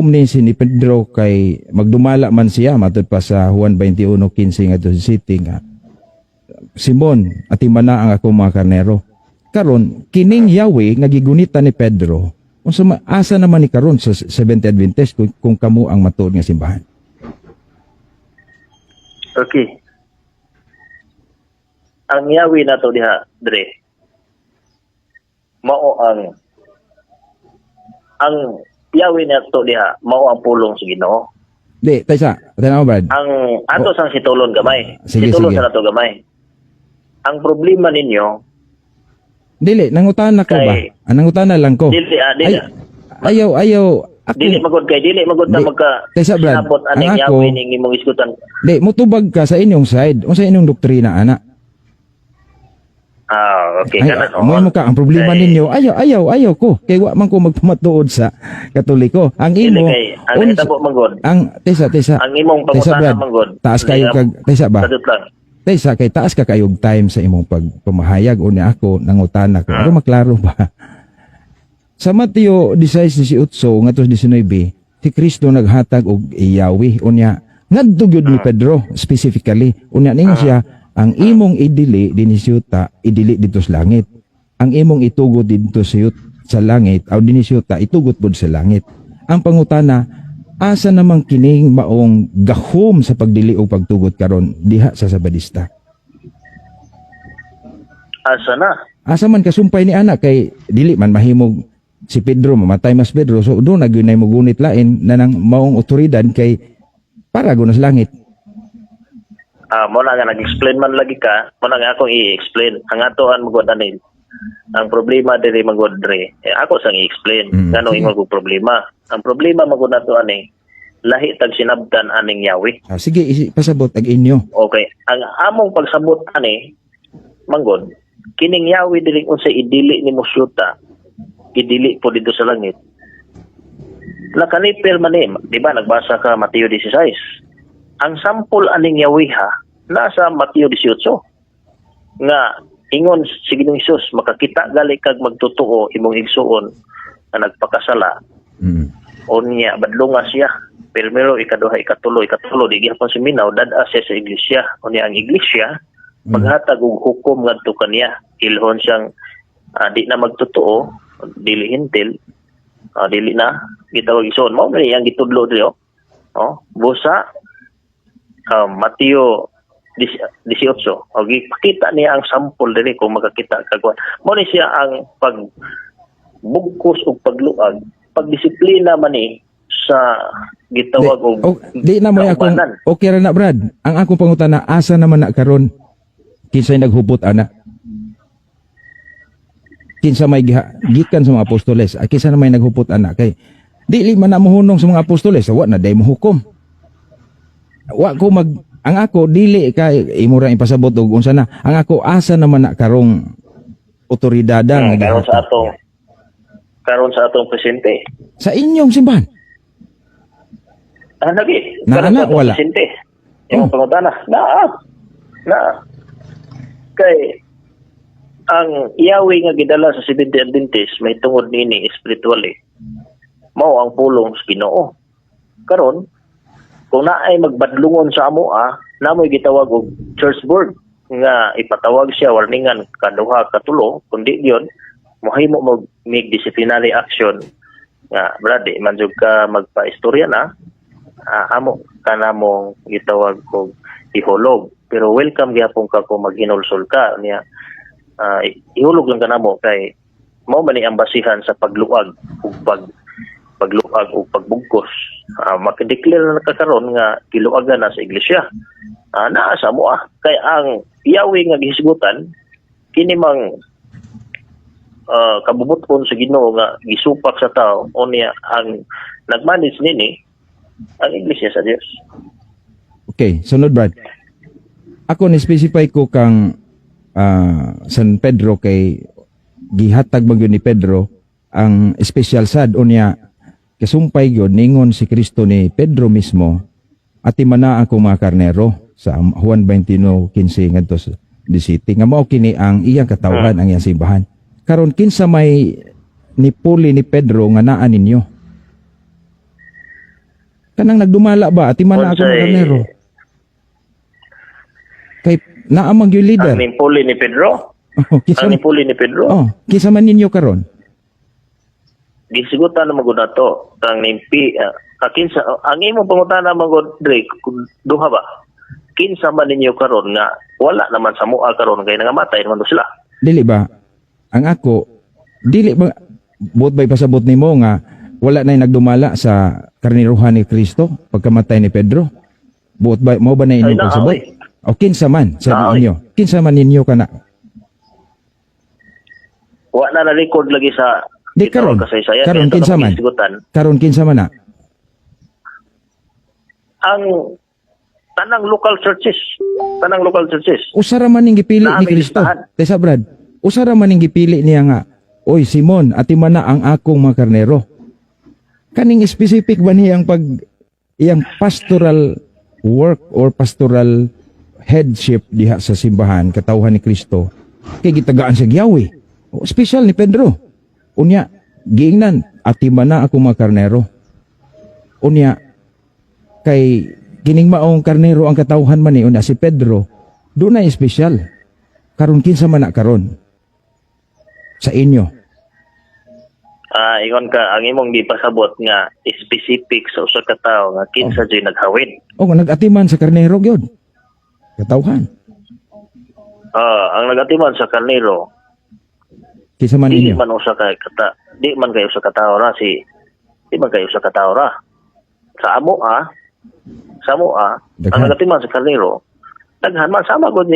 ni si Pedro kay magdumala man siya matud pa sa Juan 21:15 ngadto sa city nga Simon, atimana ang akong mga karnero. Karon, kining yawi nga gigunita ni Pedro, unsa asa naman ni karon sa 70 Adventist kung kamo ang matuod nga simbahan? Okay. Ang yawi nato diha, Dre. Mao ang yawi nato diha, mao ang pulong sa Ginoo. Di, taysa, tanaw Brad. Ang ato sang situlon gamay. Sige, Situlon sige. sa nato gamay. Ang problema ninyo, Dili, nangutana ko ba? Kay- Nangutana lang ko. dili Ayaw, ako. dili magod na Di- magka Kaysa, Brad, sinabot aning ang ako- yawi ning imong isgutan. Di, mutubag ka sa inyong side. Unsa inyong doktrina, ana? Okay Ay, kana mo ka, ang problema Kay- ninyo, ayaw ko. Kay wa man ko magpamatuod sa Katoliko. Ang Dili imo, kay ang itabo manggod. tesa, Ang imong Tesa, pangutana Brad, manggod. taas kayo kag, tesa ba? Sadot lang. Tesa, kay taas ka kayog time sa imong pagpamahayag o niya ako nangutana ko. Pero maklaro ba? Sa Mateo 16:18 ngadto 19, si Kristo naghatag og iyawi unya ngadto gyud ni Pedro specifically unya ningon siya ang imong idili dinhi sa yuta idili dito sa langit. Ang imong itugod dito sa langit aw dinhi sa yuta itugot pud sa langit. Ang pangutana, asa namang kining maong gahom sa pagdili o pagtugot karon diha sa Sabadista? Asa na? Asa man kasumpay ni anak kay dili man mahimog si Pedro mamatay mas Pedro so do nagunay mo gunit lain na nang maong otoridad kay para gunas langit. Mo na nga nag-explain man lagi ka, mo na nga akong i-explain. Ang atoan magod ani. Ang problema diri magod Dre. Ako sang i-explain. Ngano sige. imong ko problema? Ang problema magod nato ani lahi tag sinabdan aning yawi. Sige pasabot ag inyo. Okay. Ang among pagsabot ani manggod kining yawi dili unsay idili ni Musyuta idili po dito sa langit. Nakanipil man ni, di ba nagbasa ka Mateo 16. Ang sampol aning yawiha nasa Mateo 18 nga ingon si Ginoong Hesus makakita gali kag magtotoo imong igsuon na nagpakasala unya badlunga siya primero ikaduha ikatulo di gyapon siminaw dad-a siya sa iglesia unya ang iglesia maghatag og hukom ngadto kaniya ilhon siyang di na magtotoo dili hintil dili na gitawag igsuon mao man ang gitudlo diri busa Mateo 18 pakita niya ang sample diri kung makakita kagwan mo ni siya ang pagbugkos ug pagluag pagdisiplina man ni sa gitawag og Di na mo akong kaubanan. okay ra na Brad. Ang akong pangutana asa naman na karon kinsay naghupot ana? Kinsa may gikan sa mga apostoles? Kinsa na may naghupot ana kay dili man na mohunong sa mga apostoles wa na day mohukom. Wa ko ang ako dili ka imo ra ipasabot og unsa na. Ang ako asa naman na karong otoridad nga gihatag karon sa atong presidente. sa inyong simbahan. Lagi. Na Karon ana, sa atong wala. presidente. Oh. Imong pangutana. Na. Kay ang Yahweh nga gidala sa Seventh Day Adventist may tungod nini spiritually. Mao ang pulong sa Ginoo. Karon kung naay magbadlungon sa amo namoy gitawag og church board nga ipatawag siya warningan kaduha katulo kundi diyon mohimo mo make disciplinary action nga brad man jud ka magpa-istorya na amo kanamong gitawag og ihulog pero welcome gyapon ka kung maghinulsol ka niya ihulog lang kanamo kay mao man ni ang basihan sa pagluag ug pagluag o pagbugkos. Makadeclare na nakakaroon nga giluagan na sa iglesia. Naa sa mo kay ang Yahweh nga gihisgutan kini mang kabubuton sa Ginoo nga gisupak sa tao unya ang nagmanage nini ang iglesia sa Dios. Okay, sunod Brad. Ako ni-specify ko kang San Pedro kay gihatag man gyud ni Pedro ang special sad unya kasumpay gyud ningon si Kristo ni Pedro mismo ati mana ako mga karnero sa Juan 21:15 ngadto sa 17 nga mao kini ang iyang katawhan ang iyang simbahan. Karon kinsa may nipuli ni Pedro nga naa ninyo? Kanang nagdumala ba ati mana ako mga karnero? Kay naa man gyud leader. Ang nipuli ni Pedro? Ang nipuli ni Pedro? Oh, kinsa man ninyo karon? Gisigutan na magud nato ang nimpi kinsa ang imong pangutana magud Drake duha ba kinsa man ninyo karon nga wala naman sa mua karon kay nangamatay naman sila Dili ba ang ako dili ba buot bay pasabot nimo nga wala nay nagdumala sa karniruhan ni Kristo pagkamatay ni Pedro buot ba mo ba na inyong pasabot o kinsa man sa inyo kinsa man ninyo kana wala na record lagi sa di karon kinsa man karon kinsa man na ang tanang local churches usara man ning gipili ni Kristo tesa Brad usara man ning gipili niya nga oy Simon ati man na ang akong mga karnero kaning specific ba niyang iyang pastoral work or pastoral headship diha sa simbahan katawhan ni Kristo kay gitagaan sa Yahweh special ni Pedro unya giingnan ati man na ako mga karnero unya kay kining maong karnero ang katawhan man ni unya si Pedro do na espesyal karon kinsa man na karon sa inyo ingon ka ang imong gipasabot nga specific sa usa ka tawo nga kinsa jay naghawid nagatiman sa karnero gyud katawhan ang nagatiman sa karnero kinsa man di inyo man usa ka di man kayo sa katawo ra di man kayo sa katawo ra sa amo ang nagatiman sa karnero daghan man sama gud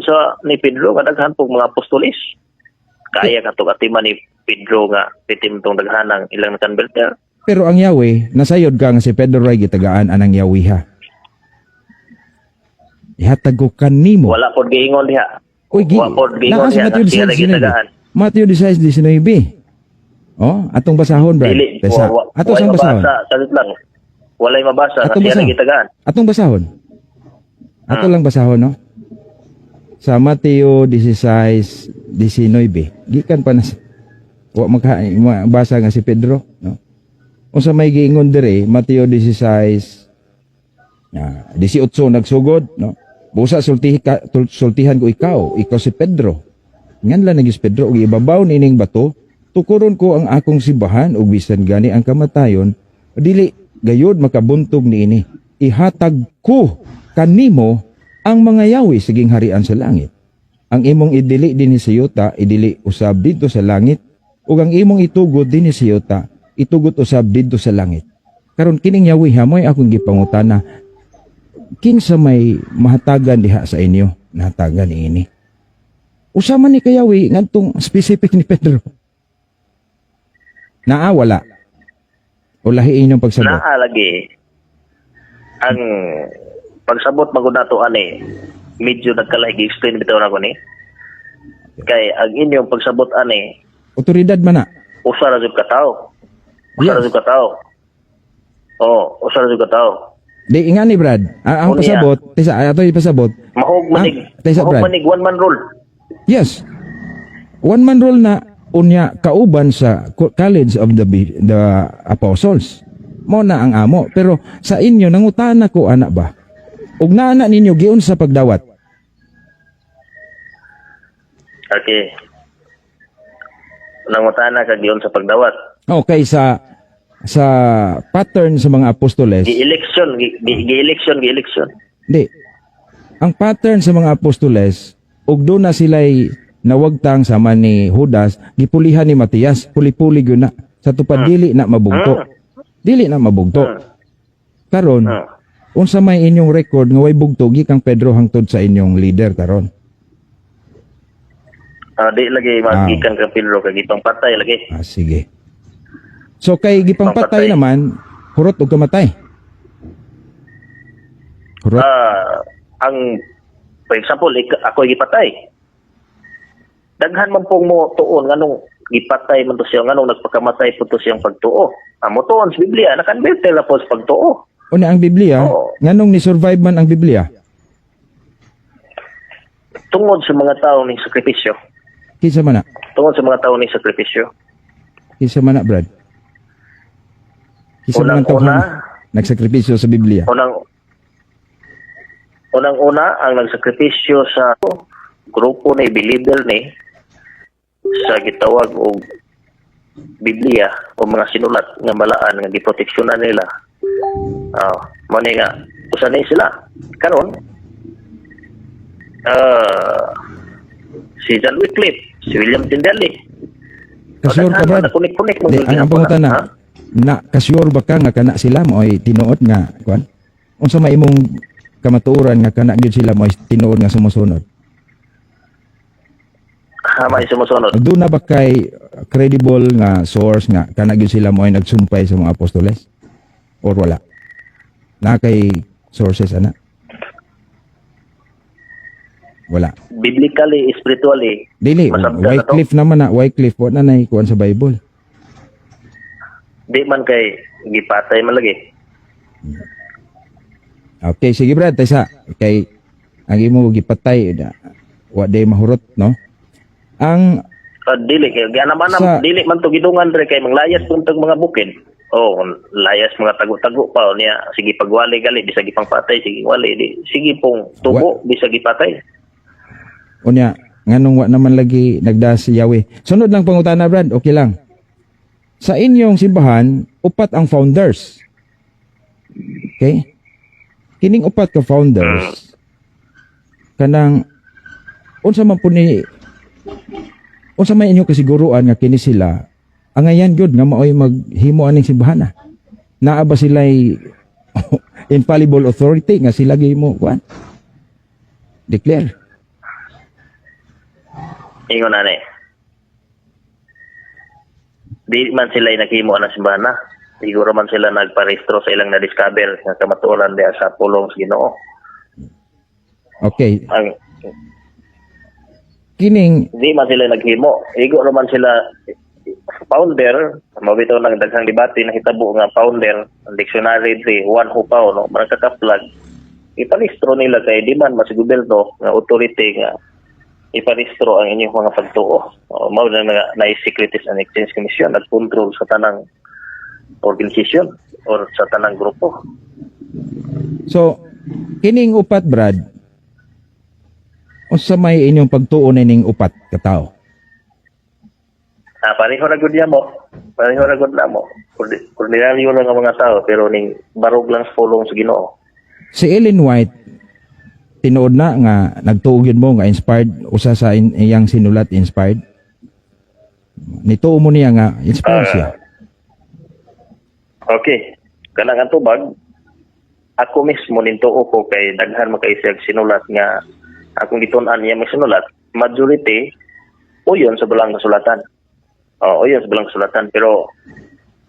sa ni Pedro nga daghan pog mga apostolis kaya katong atiman ni Pedro nga pitim tong daghanang ilang converter pero ang Yahweh nasayod ka nga si Pedro ray gitagaan anang Yahweh ha ihatag ko kanimo wala pod giingon diha oy wala pod giingon diha nga siya lagi tagaan Matthew 16:19. Oh, atong basahon, Brad. Tesa. Ato sang basahon. Salit lang. Walay mabasa nga siya lagi tagaan. Atong basahon. Ato lang basahon, no? Sa Mateo 16:19. Gikan pa na wa magbasa nga si Pedro, no? Unsa may giingon dire, Mateo 16 18 nagsugod, no? Busa sultihan ko ikaw si Pedro. Ngan lang nagis Pedro og ibabaw nining bato tukuron ko ang akong simbahan ug bisan gani ang kamatayon dili gayud makabuntog niini ihatag ko kanimo ang mga yawi siging harian sa langit ang imong idili dinhi sa yuta idili usab didto sa langit ug ang imong itugod dinhi sa yuta itugot usab didto sa langit karon kining yawi hamoy akong gipangutana kinsa may mahatagan diha sa inyo nahatagan niini usama ni kayawi ngadtong specific ni Pedro. Wala. O lahi inyong pagsabot. Lagi. Ang pagsabot magud nato ani medyo nagkalahi gi-explain bitaw na ko ni. Kay ang inyong pagsabot ani Otoridad man na. usa ra jud ka tawo. Usa ra Yes. jud ka tawo. Oh, usa ra jud ka tawo. Di nga ni Brad. Ang Unya. pasabot, tisa ato ipasabot. Mahog manig. Taysa, Mahog Brad. manig one man rule. Yes. One man rule na unya kauban sa College of the Apostles. Mo na ang amo. Pero sa inyo nangutana ko anak ba? Ug naana ninyo giun sa pagdawat. Okay. Nangutana ka giyon sa pagdawat. Okay, sa pattern sa mga apostoles. Gi-election, gi-election. Di. Ang pattern sa mga apostoles, ug doon na sila'y nawagtang sama ni Judas, gipulihan ni Matias, puli-puli yun na. Sa tupad, dili na mabugto. Dili na mabugto. Karon, unsa may inyong record nga way bugto, gikang Pedro hangtod sa inyong leader karon. Di lagi magikan ka Pedro kay gitong patay lagi. Sige. So kay gipang patay Pampatay. naman, hurot o kamatay. Hurot. Ang for example, ako gipatay. Daghan man pong mo tuon nganong gipatay man to siya nganong nagpakamatay po to siyang pagtuo. Amo tuon sa Biblia nakanberte na po sa pagtuo. Una ang Biblia, Oo. nganong ni survive man ang Biblia? Tungod sa mga tao ning sakripisyo. Kinsa man na? Tungod sa mga tao ning sakripisyo. Kinsa man na, Brad? Kinsa man to Unang-una, nagsakripisyo sa Biblia? Unang-una ang nagsakripisyo sa grupo ni believer ni sa gitawag og Biblia o mga sinulat nga balaan nga giproteksyonan nila. Mo ni nga usa ni sila karon si John Wycliffe, si William Tyndale. Kasyor ka, Brad? Kunik-kunik mo Di, ang pangutan na kasyor ba ka nga kana sila mo ay tinuod nga, kuan? Unsa may imong kamatuoran nga kana gyud sila mo ay tinuod nga sumusunod? May sumusunod. Doon na ba kay credible nga source nga kana gyud sila mo ay nagsumpay sa mga apostoles? Or wala? Na kay sources ana? Wala. Biblically, spiritually. Dili, Masabta na to. Wycliffe naman na, Wycliffe, wala na kuan sa Bible. Di man kay gipatay man lagi. Okay, sige Brad, taysa. Kay ang imo gipatay wa day mahurot, no? Ang Dili kay naman dili man to gidungan dre kay manglayas pun tag mga bukid. Oh, layas mga tago-tago pa niya. Sige pagwali gali bisag ipang patay, sige wali di. Sige pong tubo bisag ipatay. unya nganong wa naman lagi nagdas si Yahweh. Sunod lang pangutana Brad, okay lang. Sa inyong simbahan, upat ang founders. Okay? Kining upat ka founders kanang unsa man unsa may inyo kasiguruan nga kini sila angayan gyud nga maoy maghimo aning simbahan na. Naa ba sila'y infallible authority nga sila gihimo kuan? Declare. Ingon ani. Di man sila naghimo ng simbahan na. Siguro man sila nagparehistro sa ilang na-discover nga kamatuoran diya sa pulong sa Ginoo. Okay. Ang Kining di man sila naghimo. Igo man sila founder, mabitaw ng daghang debate na hitabo nga founder, ang dictionary 3, one who pao, no, mga kakaplag. Iparehistro nila kay di man masiguberno nga authority nga iparehistro ang inyong mga pagtuo. Mao na nga Securities and Exchange Commission at control sa tanang organisasyon or sa tanang grupo. so kining upat Brad unsa may inyong pagtuo ning upat ka tawo? Pareho ra gud mo. Pareho ra gud na mo. Ordinaryo lang ang mga tao pero ning barog lang sa pulong sa Ginoo. Si Ellen White tinuod na nga nagtuog yun mo nga inspired usa sa iyang sinulat inspired. Nituo mo niya nga inspired siya. Okay. Kanang ang tubag, ako mismo nintuo ko kay daghan makaisag sinulat nga akong gitun-an niya sinulat. Majority uyon sa balang kasulatan. Uyon sa balang kasulatan. Pero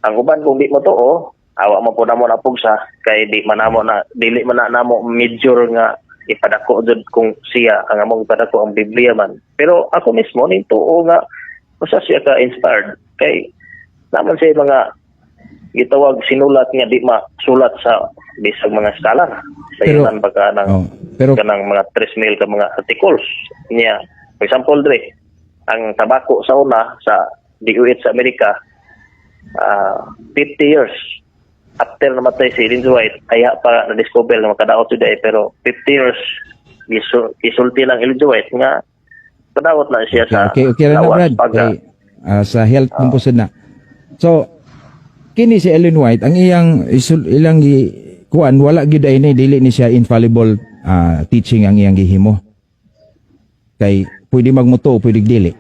ang uban kung di mo tuo, awa mo po namo na pugsa kay di man namo na dili man na namo major nga ipadako jud kung siya ang among ipadako ang Biblia man. Pero ako mismo ning tuo nga usa siya ka inspired kay naman siya mga gitawag sinulat nga di masulat sa bisag mga scholar sa Pero- ilan baka ng Pero kanang mga 3,000 ka mga articles niya. For example, dre, ang tabako sa una sa DOH sa Amerika, 50 years after namatay si Ellen G. White, kaya pa na-discover na makadaot today, pero 50 years isulti lang Ellen G. White nga kadaot na siya sa okay ra na lawas Brad. pagka. Kay, sa health kung pusod na. So kini si Ellen White ang iyang ilang kuan wala gyud ay dili ni siya infallible teaching ang iyang gihimo. Kay pwede magmuto, pwede dili.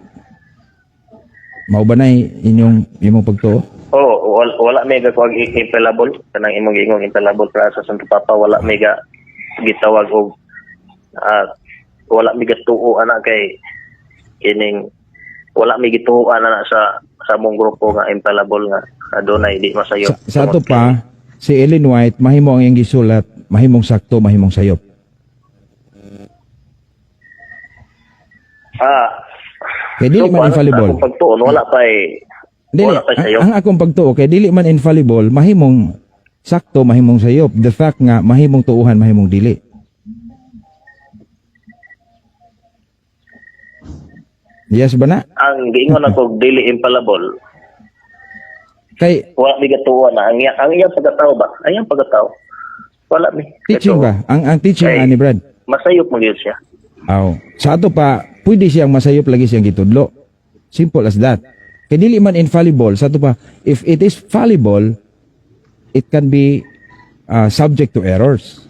Mao ba na imong pagtuo? Oh, wala mega ko infallible kanang imong ingong infallible para sa Santo Papa, wala mega gitawag og wala mega tuo ana kay kining wala mi gituoan ana sa mong grupo nga infallible nga adunay di masayo. Sa ato pa si Ellen White mahimo ang iyang gisulat, mahimong sakto, mahimong sayop. Kay dili man infallible. Kung pagtuon wala pa Dili, wala pa sayo. ang akong pagtuo kay dili man infallible, mahimong sakto, mahimong sayop. The fact nga mahimong tuuhan, mahimong dili. Yes ba na? Ang giingon ako dili infallible. Kay Wala mi gatuon na ang iyang pagkatao ba? Ang iyang pagkatao. Wala mi. teaching Ito, ba? Ang teaching Ay. ani Brad. Masayop mo gyud siya. Aw. Sa ato pa, pwede siyang masayop lagi siyang gitudlo. Simple as that. Kay dili man infallible, sa ato pa, if it is fallible, it can be subject to errors.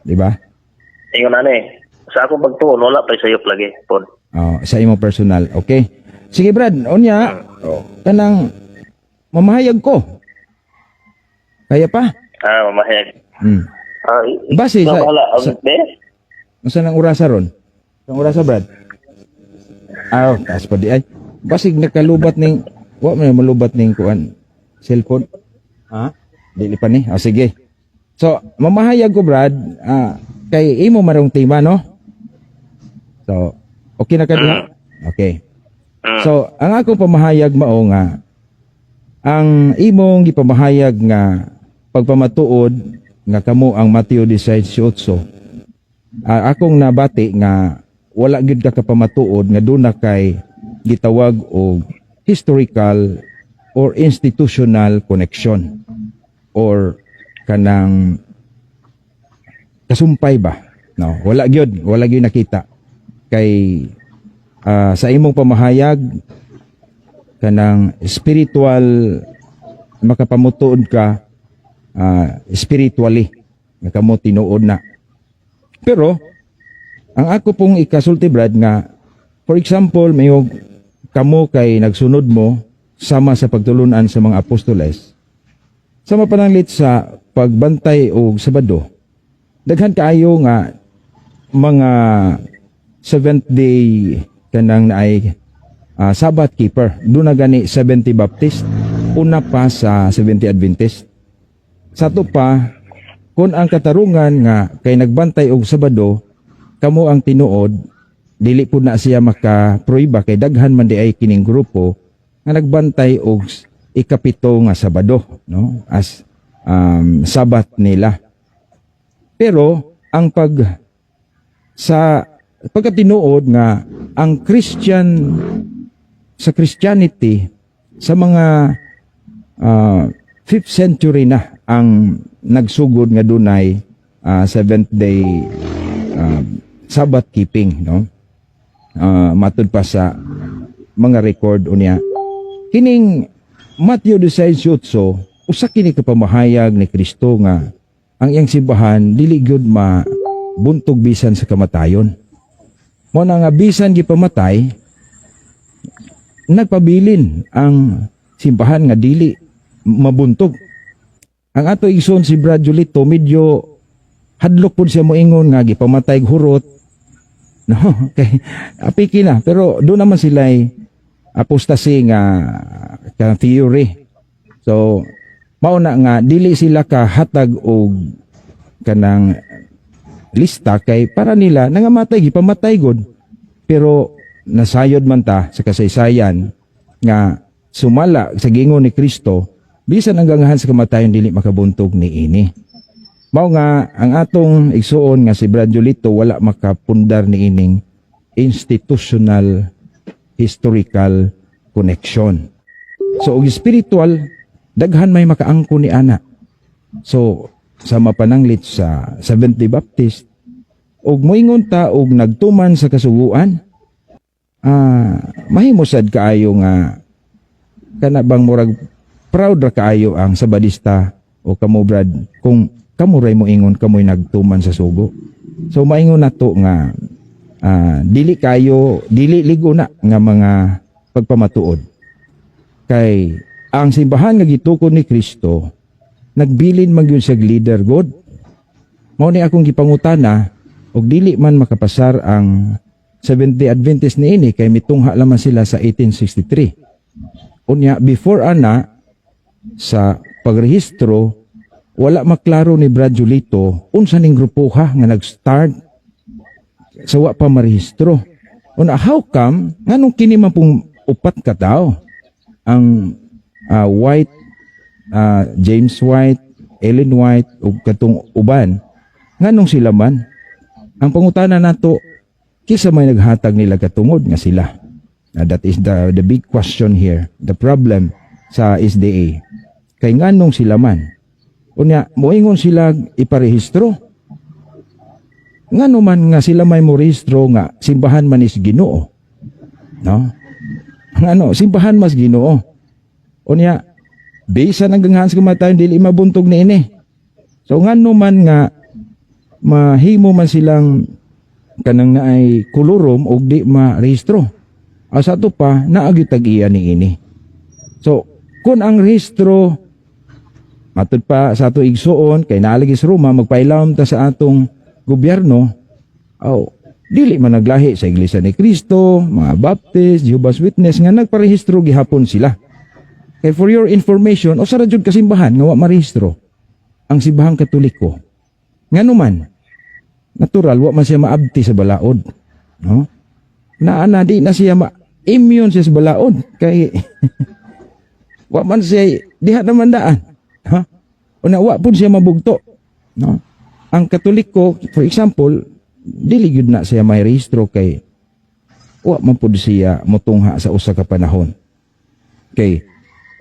Di ba? Ingon ani. Sa akong pagtuon wala pa sayop lagi pod. Sa imo personal. Okay. Sige Brad, unya, kanang mamahayag ko. Kaya pa? Mamahayag. Base sa- wala sa- be? Masa nang urasa ron? Ang urasa Brad? Taas pa di ay. Basig nakalubat ning, wa man malubat ning kuan cellphone. Dili pa ni. Sige. So, mamahayag ko Brad, kay imo marong tema no? So, okay na ka diha? Okay. So, ang akong pamahayag mao nga ang imong gipamahayag nga pagpamatuod nga kamo ang Mateo 18. Akong nabati nga wala gyud ka kapamatuod nga duna kay gitawag og historical or institutional connection or kanang kasumpay ba? No, wala gyud nakita kay sa imong pamahayag kanang spiritual makapamutuod ka spiritually nakamo tinuod na. Pero ang ako pong ikasulti Brad nga for example mayog kamo kay nagsunod mo sama sa pagtulunan sa mga apostoles sama pananglit sa pagbantay og Sabado daghan kaayo nga mga seventh day kanang naay Sabbath keeper. Doon na gani 70 Baptist. Una pa sa 70 Adventist. Sa to pa, kung ang katarungan nga kay nagbantay og Sabado, kamo ang tinuod, dili po na siya makaproiba kay daghan man di ay kining grupo nga nagbantay og ikapito nga Sabado, no? As Sabat nila. Pero ang pagkatinuod nga ang sa Christianity sa mga 5th century na ang nagsugod nga dunay seventh day Sabbath keeping, no? Matud pa sa mga record unya kining Mateo 18 usa kini kapamahayag ni Kristo nga ang iyang simbahan dili gyud buntog bisan sa kamatayon. Mo na nga bisan gipamatay nagpabilin ang simbahan nga dili mabuntog. Ang ato igsoon si Brad Julito medyo hadlok pud siya moingon nga gipamatay og hurot. No, kay apiki na pero do naman sila apostasy nga theory. So mao na nga dili sila kahatag og kanang lista kay para nila nangamatay gipamatay gud, pero nasayod man ta sa kasaysayan nga sumala sa gingon ni Kristo bisan ang gangahan sa kamatayon dili makabuntog ni ini. Mao nga ang atong igsuon nga si Brad Julito wala makapundar ni ining institutional historical connection. So og spiritual daghan may makaangko ni ana. So sa mapananglit sa Seventh Day Baptist og moingon ta og nagtuman sa kasuguan, mahimusad kaayo nga kana bang murag proud ra kaayo ang Sabadista o kamo Brad kung kamo ray mo ingon kamoy nagtuman sa sugo. So maingon nato nga dili ligo na nga mga pagpamatuod kay ang simbahan nga gitukod ni Kristo nagbilin man gyud sa leader God. Mao ni akong gipangutana og dili man makapasar ang Seventh-day Adventist niini kay mitungha lamang sila sa 1863. Unya before ana sa pagrehistro wala maklaro ni Brad Julito unsa ning grupoha nga nag-start sa wa pa marehistro. Una how come nganong kini man pong upat ka tao ang White, James White, Ellen White ug katong uban nganong sila man? Ang pangutana nato kisa may naghatag nila katungod nga sila. That is the big question here, the problem sa SDA. Kay nganong sila man? Unya moingon sila iparehistro. Ngano man nga sila may morehistro nga simbahan man is Ginoo. No? Ngano simbahan mas Ginoo. Unya bisan ang gangahan sa kamatayon dili mabuntog ni ini. So ngano man nga mahimo man silang kanang naay kulurom og di marehistro. Asa to pa naagitag-iya ni ini. So kun ang rehistro matud pa sa ato igsuon kay naalagis Roma magpailawom ta sa atong gobyerno, dili man naglahi sa Iglesia ni Cristo, mga Baptist, Jehovah's Witness nga nagparehistro gihapon sila. Kay for your information, usa ra jud kasimbahan nga wa marehistro ang simbahang Katoliko. Ngano man natural wa man siya maabti sa balaod, no? Naana di na siya immune siya sa balaod kay wa man siya diha naman daan. Ha? Una wa pud siya mabugto, no? Ang Katoliko, for example, dili gyud na siya may rehistro kay wa man pud siya motungha sa usa ka panahon. Kay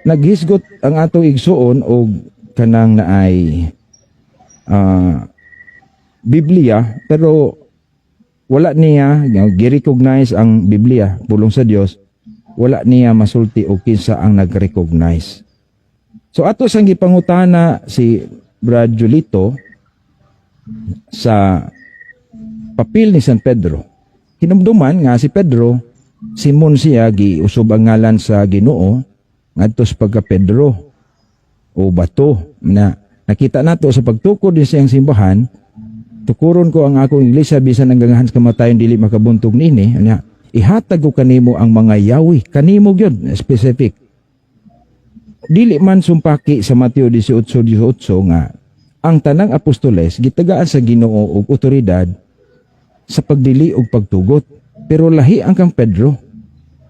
naghisgot ang atong igsuon og kanang naay Biblia pero wala niya gi-recognize ang Biblia pulong sa Dios, wala niya masulti og kinsa ang nag-recognize. So ato sang gipangutana si Brad Julito sa papel ni San Pedro. Hinumduman nga si Pedro, Simon siya giusob ang ngalan sa Ginoo ngadto sa pagka Pedro o bato na nakita nato sa pagtukod din siyang simbahan. Tukuron ko ang akong iglesia bisan ang gangahan sa kamatayon dili makabuntog niini. Ihatag ko kanimo ang mga yawi, kanimo gyud specific. Dili man sumpaki sa Mateo 18:18 nga ang tanang apostoles gitagaan sa Ginoo og otoridad sa pagdili og pagtugot, pero lahi ang kang Pedro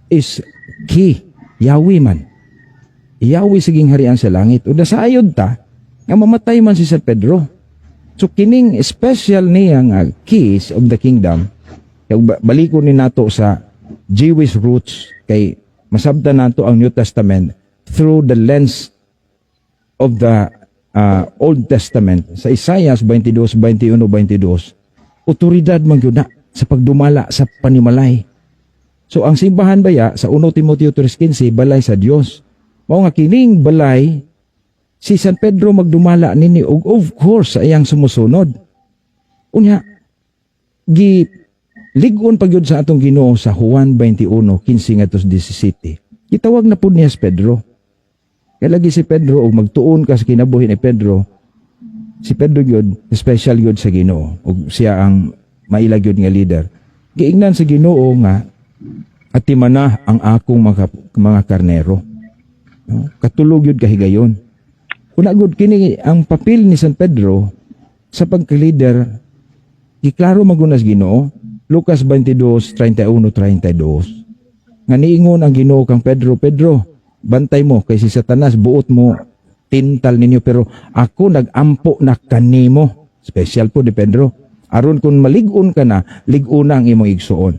is key yawi man. Yawi siging harian sa langit. O nasayod ta nga mamatay man si San Pedro. So kining special niya nga keys of the kingdom, balikon ni nato sa Jewish roots kay masabtan nato ang New Testament through the lens of the Old Testament. Sa Isaiah 22:21-22, otoridad man gyud na sa pagdumala sa panimalay. So ang simbahan baya sa 1 Timoteo 3:15 balay sa Dios. Mao nga kining balay si San Pedro magdumala nini og of course sa iyang sumusunod. Unya lig-on pagyud sa atong Ginoo sa Juan 21:15-17. Gitawag na pud niya si Pedro. Kaya lagi si Pedro og magtuon ka sa kinabuhi ni Pedro. Si Pedro gyud special gyud sa Ginoo ug siya ang maila gyud nga leader. Giingnan sa Ginoo nga atimanah ang akong mga karnero. No? Katulog yun kahigayon. Kung agud kini ang papel ni San Pedro sa pagka-leader, iklaro magunas Ginoo, Lucas 22:31-32. Nga niingon ang Ginoo kang Pedro, Pedro, bantay mo kay si Satanas buot mo tintal ninyo, pero ako nagampo na kanimo. Special po ni Pedro. Aron kung malig-on ka na, lig-on na ang imong igsuon.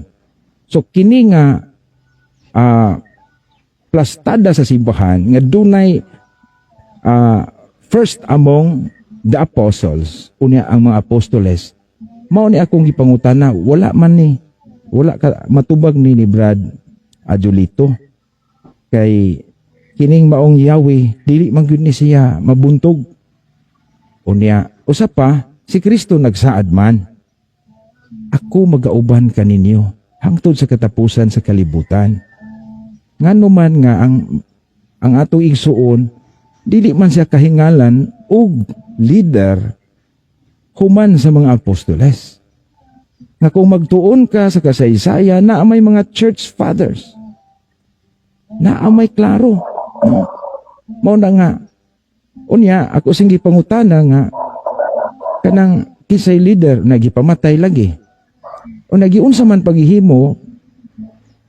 So kini nga plastada sa simbahan nga dunay first among the apostles, unya ang mga apostoles, mao ni akong gipangutana, wala ka matubag ni Brad Julito kay kining maong Yahweh dili man gyud ni siya mabuntog. Unya usa pa, si Kristo nagsaad man, ako magauban kaninyo hangtod sa katapusan sa kalibutan. Ngano man nga ang atong igsuon dili man siya kahingalan og leader human sa mga apostoles. Nga kung magtuon ka sa kasaysayan, na may mga church fathers, na may klaro. No? Mao na nga, unya, ako sing gipangutana nga, kanang kisay leader, nagipamatay lagi. O nagiunsa man paghihimo,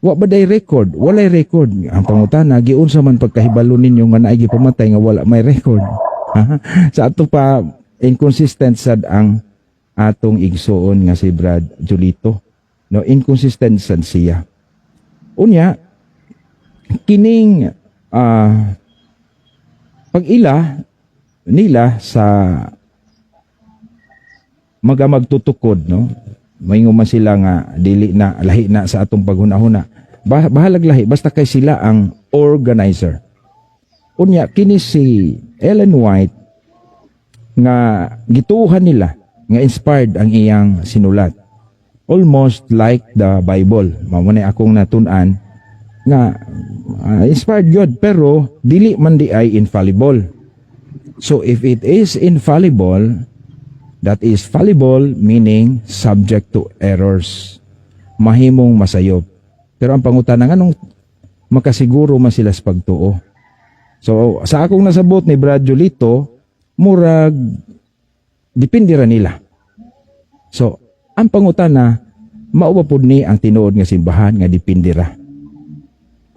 wa ba day record? Walay record. Ang pangutana, giunsa man pagkahibalo ninyo nga naigi pamatay nga wala may record. Sa ato pa, inconsistent sad ang atong igsuon nga si Brad Julito. No, inconsistent sad siya. Unya, kining pag-ila nila sa magtutukod, no? Maingon man sila nga dili na lahi na sa atong paghunahuna. Bahalag lahi basta kay sila ang organizer. Unya kini si Ellen White nga gituuhan nila nga inspired ang iyang sinulat. Almost like the Bible. Mao man akong natun-an nga inspired God pero dili man di ay infallible. So if it is infallible, that is fallible meaning subject to errors. Mahimong masayop. Pero ang pangutana nganong makasiguro man sila sa pagtuo. So sa akong nasabot ni Brad Julito, murag depende ra nila. So ang pangutana, mao ba pud ni ang tinuod nga simbahan nga depende ra.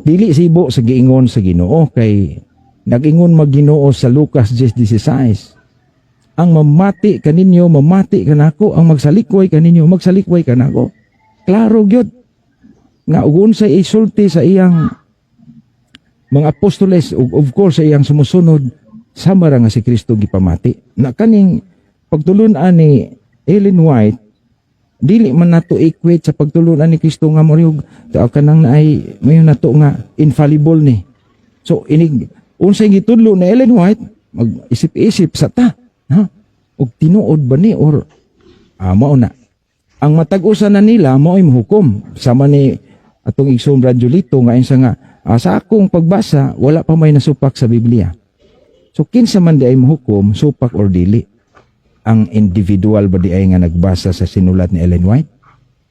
Dili sibo sa giingon sa Ginoo kay nag-ingon mag-Ginoo sa Lucas 10:16. Ang mamati kaninyo, mamati kanako, ang magsalikway kaninyo, magsalikway kanako. Klaro gyud nga ug unsay isulti sa iyang mga apostoles ug of course sa iyang sumusunod, sama ra nga si Kristo gipamati. Na kaning pagtulun-an ni Ellen White, dili man nato equate sa pagtulun-an ni Kristo nga moriog kanang naay mayon nato nga infallible ni. So inig unsay gitudlo ni Ellen White, mag-isip-isip sa ta, ha? Og tinuod ba ni or mao na. Ang matag-usa na nila mao ay mahukom. Sama ni atong igsoon Brad Julito nga insa nga sa akong pagbasa wala pa may nasupak sa Biblia. So kinsa man di ay mahukom, supak or dili? Ang individual ba di ay nga nagbasa sa sinulat ni Ellen White?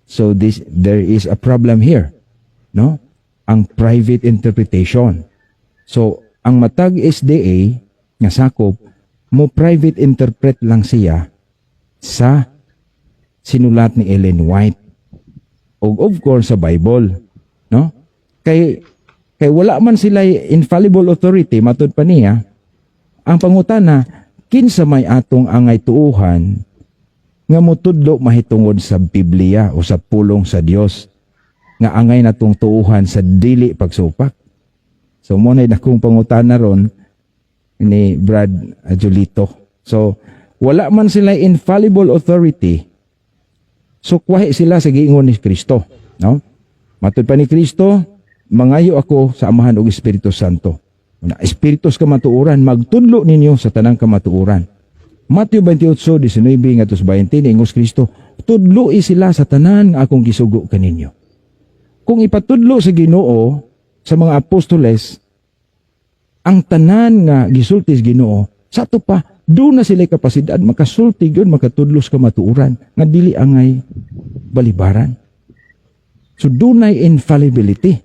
So there is a problem here, no? Ang private interpretation. So ang matag SDA nga sakop mo private interpret lang siya sa sinulat ni Ellen White. O of course sa Bible, no? Kay wala man sila infallible authority matud pa niya. Ang pangutana, kinsa may atong angay tuuhan nga motudlo mahitungod sa Biblia o sa pulong sa Dios nga angay natong tuuhan sa dili pagsupak. So mo na akong pangutana ron ni Brad Julito. So wala man sila infallible authority. So kwahi sila sa giingon ni Kristo, no? Matud pa ni Kristo, mangayo ako sa Amahan ug Espiritu Santo. Na espiritus kamatuoran, magtudlo ninyo sa tanang kamatuoran. Matthew 28:19-20 ingos Kristo, tudloi sila sa tanan nga akong gisugo kaninyo. Kung ipatudlo sa Ginoo sa mga apostoles ang tanan nga gisulti sa Ginoo, sa ato pa doon na sila kapasidad makasulti gyud makatudlos kamatuoran nga dili angay balibaran. So dunay infallibility.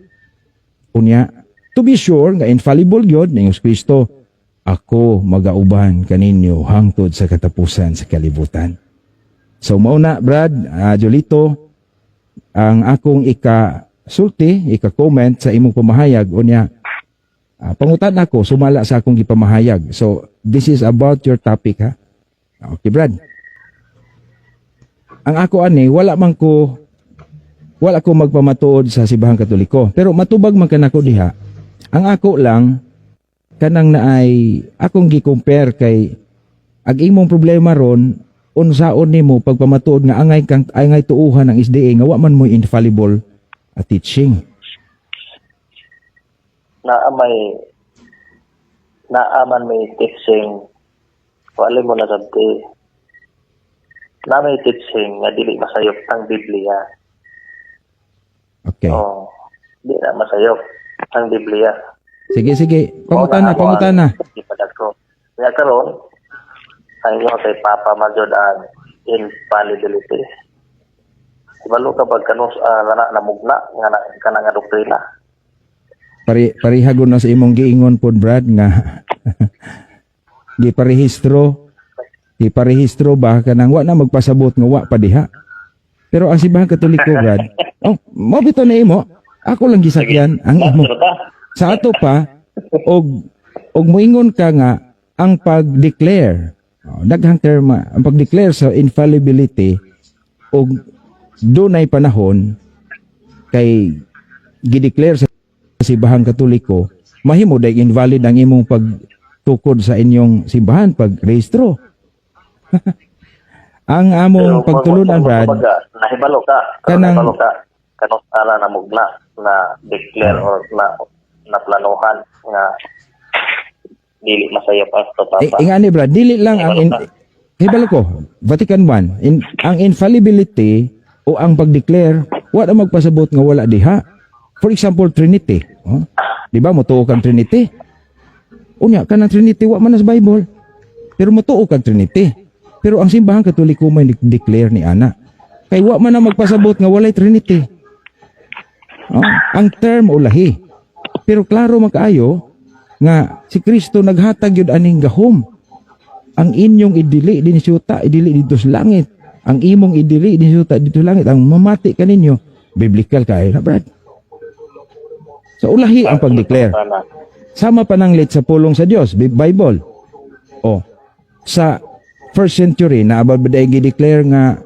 Unya To be sure nga infallible gyud ni Hesus Kristo, ako magauban kaninyo hangtod sa katapusan sa kalibutan. So mao na Brad, Jolito, ang akong ika-comment sa imong pamahayag unya. Pangutan ako, sumala sa akong gipamahayag. So, this is about your topic, ha? Okay, Brad. Ang ako ani, wala ko magpamatuod sa Simbahang Katoliko. Pero matubag man kanako diha. Ang ako lang, kanang naay, akong gi-compare kay, ag imong problema ron, unsaon nimo pagpamatuod nga angay tuuhan ng SDA, nga wa man mo infallible teaching. Naaman may teaching wala mo na sabti na may teaching nga dili masayop ang Biblia. Okay. Di na masayop ang Biblia. Sige. Pangutan na. Kaya karon ang inyo kay Papa Majod ang infallibility. Ibalo ka pag kanus namugna nga doktrina. Parihagon na sa imong giingon pod Brad nga giparehistro ba kanang wa na magpasabot nga wa pa diha. Pero ang Simbahang Katoliko Brad, mo bitaw na imo, ako lang gisakyan ang imo. Sa ato pa og moingon ka nga ang pag-declare, daghang terma, ang pag-declare sa infallibility og dunay panahon kay gi-declare sa Simbahang Katoliko, mahimo day invalid ang imong pagtukod sa inyong simbahan pag-rehistro. Ang among pagtulunan Brad, nahibalo ka kanus namugna na declare or na planuhan nga dili masayop ang Papa. Ingani Brad, dili lang ang hibalo ko, Vatican I, ang infallibility o ang pag-declare, wa na magpasabot nga wala diha. For example, Trinity. Di ba, mutuo kang Trinity? Unya, ka ng Trinity, wa man sa Bible. Pero mutuo kang Trinity. Pero ang Simbahang Katoliko may declare ni Ana. Kay wa man na magpasabot nga walay Trinity. Ang term o lahi. Pero klaro makaayo nga si Kristo naghatag yun aning gahom. Ang inyong idili din siyuta, idili dito sa langit. Ang imong idili din siyuta dito sa langit. Ang mamati ka ninyo. Biblical ka na Brad. So ulahi ang pag-declare. Sama pa ng lit sa pulong sa Diyos, Bible. Sa first century na abaday gi-declare nga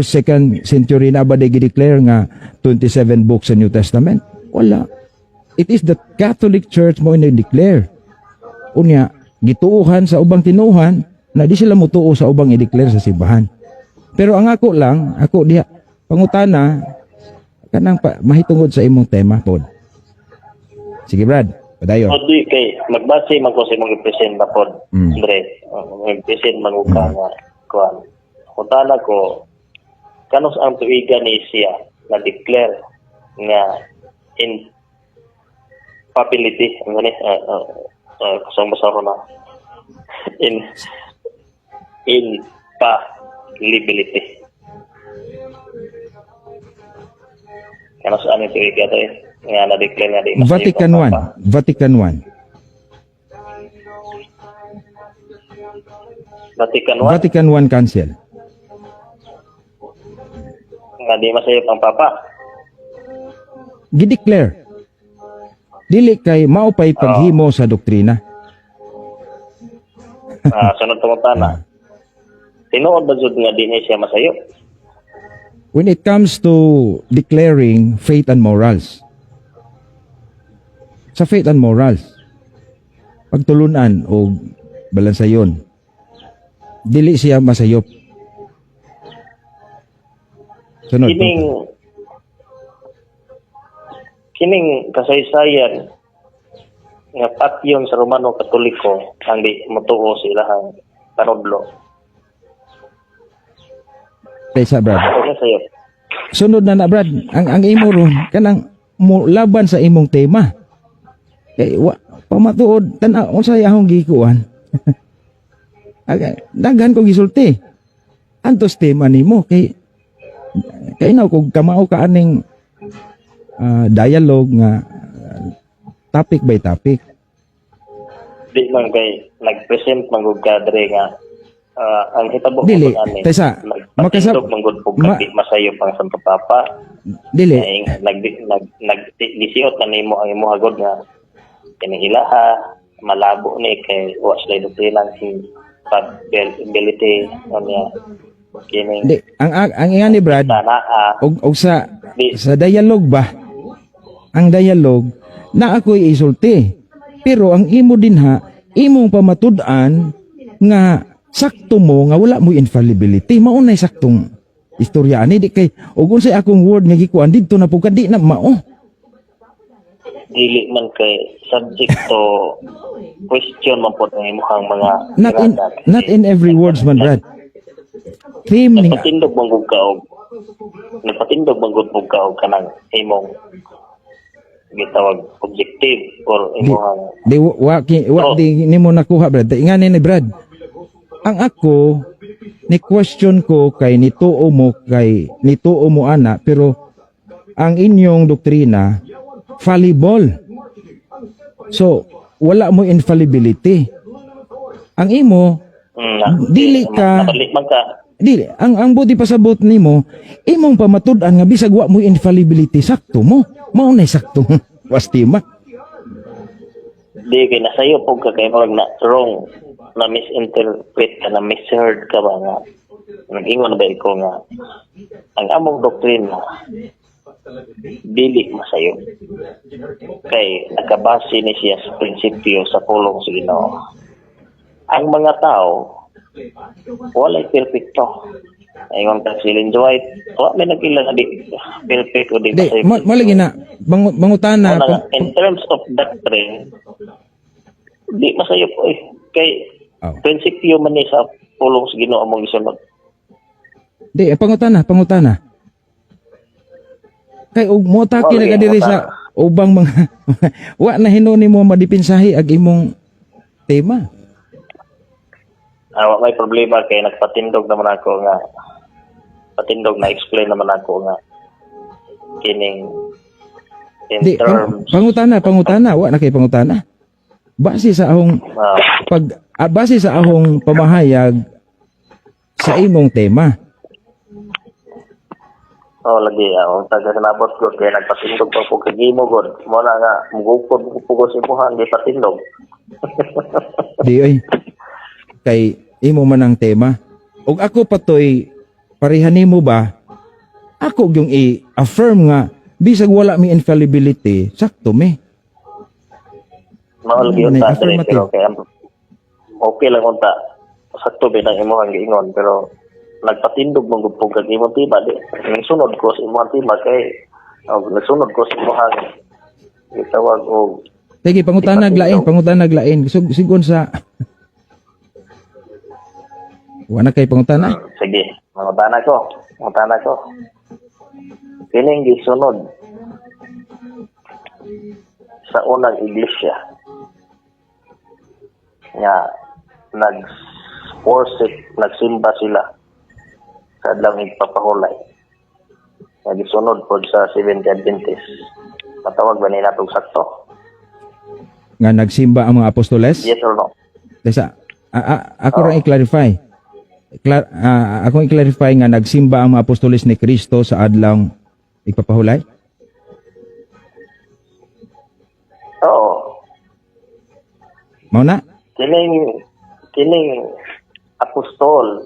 second century na abaday gi-declare nga 27 books sa New Testament. Wala. It is the Catholic Church mo i-declare. Unya, gituuhan sa ubang tinuhan na di sila mutuo sa ubang i-declare sa simbahan. Pero ang ako diha pangutana kanang mahitungod sa imong tema pod. Sige Brad, padayon. Di kay magbase man ko sa imong represent ba pod. Andre, represent manguka nga kuan. Kuntana ko kanus ang tuiga ni siya na declare nga in papility ngani kasong basa ko na in liability. Kanus ang tuiga to nga na-declare nga di masayop. Vatican I. Vatican I Council. Nga di masayop ang Papa. Gideclare. Dili kay maupay paghimo sa doktrina. Sunod tungtana. Tinuod ba jud nga di siya masayop? When it comes to declaring faith and morals. Sa faith and morals, pagtulunan o balansayon, dili siya masayop. Sunod. Kining kasaysayan nga patyon sa Romano Katoliko ang di matuo sila ang panudlo. Kaysa Brad. Sunod na Brad, ang imo ron kanang laban sa imong tema. Kay pamatuod tan-aw unsay akong gikuan. Daghan ko gisulti. Antos tema nimo kay naw kog kamao ka aning dialogue nga topic by topic. Di man kay nag-present man gud ka dre nga ang hitabo ko Dili, ani. Tessa, Nagpatindog man gud pug di masayo pang Santo Papa. Dili, Ay nagdisiot na nimo ang imo hagod nga kining ilaha malabo ni kay was lay doktrinan si compatibility niya kining di, ang iyan ni Brad, tanaa og sa di dialogue ba? Ang dialogue na ako'y isulti. Pero ang imo din ha, imong pamatud-an nga sakto mo nga wala mo infallibility. Maunay saktong istorya ani di kay ug unsay akong word nga gikuan didto na pugka di na mao. dili man kay subject to question man po ang imong mga Not in every words man Brad. Theme ning Nagpatindog man gud ka og kanang imong gitawag objective or imong di di nimo nakuha Brad. Ingani ni Brad. Ang ako ni question ko kay nituo mo ana pero ang inyong doktrina fallible. So wala mo infallibility. Ang imo dili ka dili ang buti pasabot nimo imong pamatud-an nga bisag wa mo infallibility sakto mo mao nay sakto wastima. di kay nasayo pog ka kay murag na wrong na misinterpret ka na misheard ka ba nga nag-ingon ba ko nga ang among doktrina dili masayo kay nakabase ni siya sa prinsipyo sa pulong sa Ginoo. Ang mga tao walay perfecto. Ayun ka si Ellen White, may nagkila na di perfect o di Di masayo. malagi na bangutana In terms of doctrine, di masayo po eh. Kay prinsipyo man ni sa pulong sa Ginoo among gisunod. Di pangutana kay og mo atake na kadiri sa ubang mga wa na hinuni mo madipinsahi ag imong tema. May problema kay nagpatindog naman ako nga na explain naman ako nga kining in Di terms pangutana wa na kay pangutana. Base sa ahong base sa ahong pamahayag sa imong tema. lagi ang taga sanabot ko kay nagpatindog pa po kagimo gud mo na nga mugupod ko sa imuhan di patindog. Di ay kay imo man ang tema ug ako patoy pareha nimo ba ako yung i-affirm nga bisag wala mi infallibility sakto me Mao lagi unta pero kay okay lang unta sakto ba nang imong giingon pero nagpatindog mong gupog kag imong tiba di sunod ko sa imong tiba kay nagsunod ko sa imong itawag og sige pangutanag lain sigon sa wala kay pangutana. Sige, mangutana ko. Kining gisunod sa unang iglesia nga nagsimba sila sa adlaw igpapahulay. Nga gisunod pod sa Seventh-day Adventist. Matawag ba nila itong sakto? Nga nagsimba ang mga apostoles? Yes or no? Tesa, ako rin i-clarify. Akong i-clarify nga nagsimba ang mga apostoles ni Kristo sa adlaw igpapahulay? Oo. Mao na? Kining apostol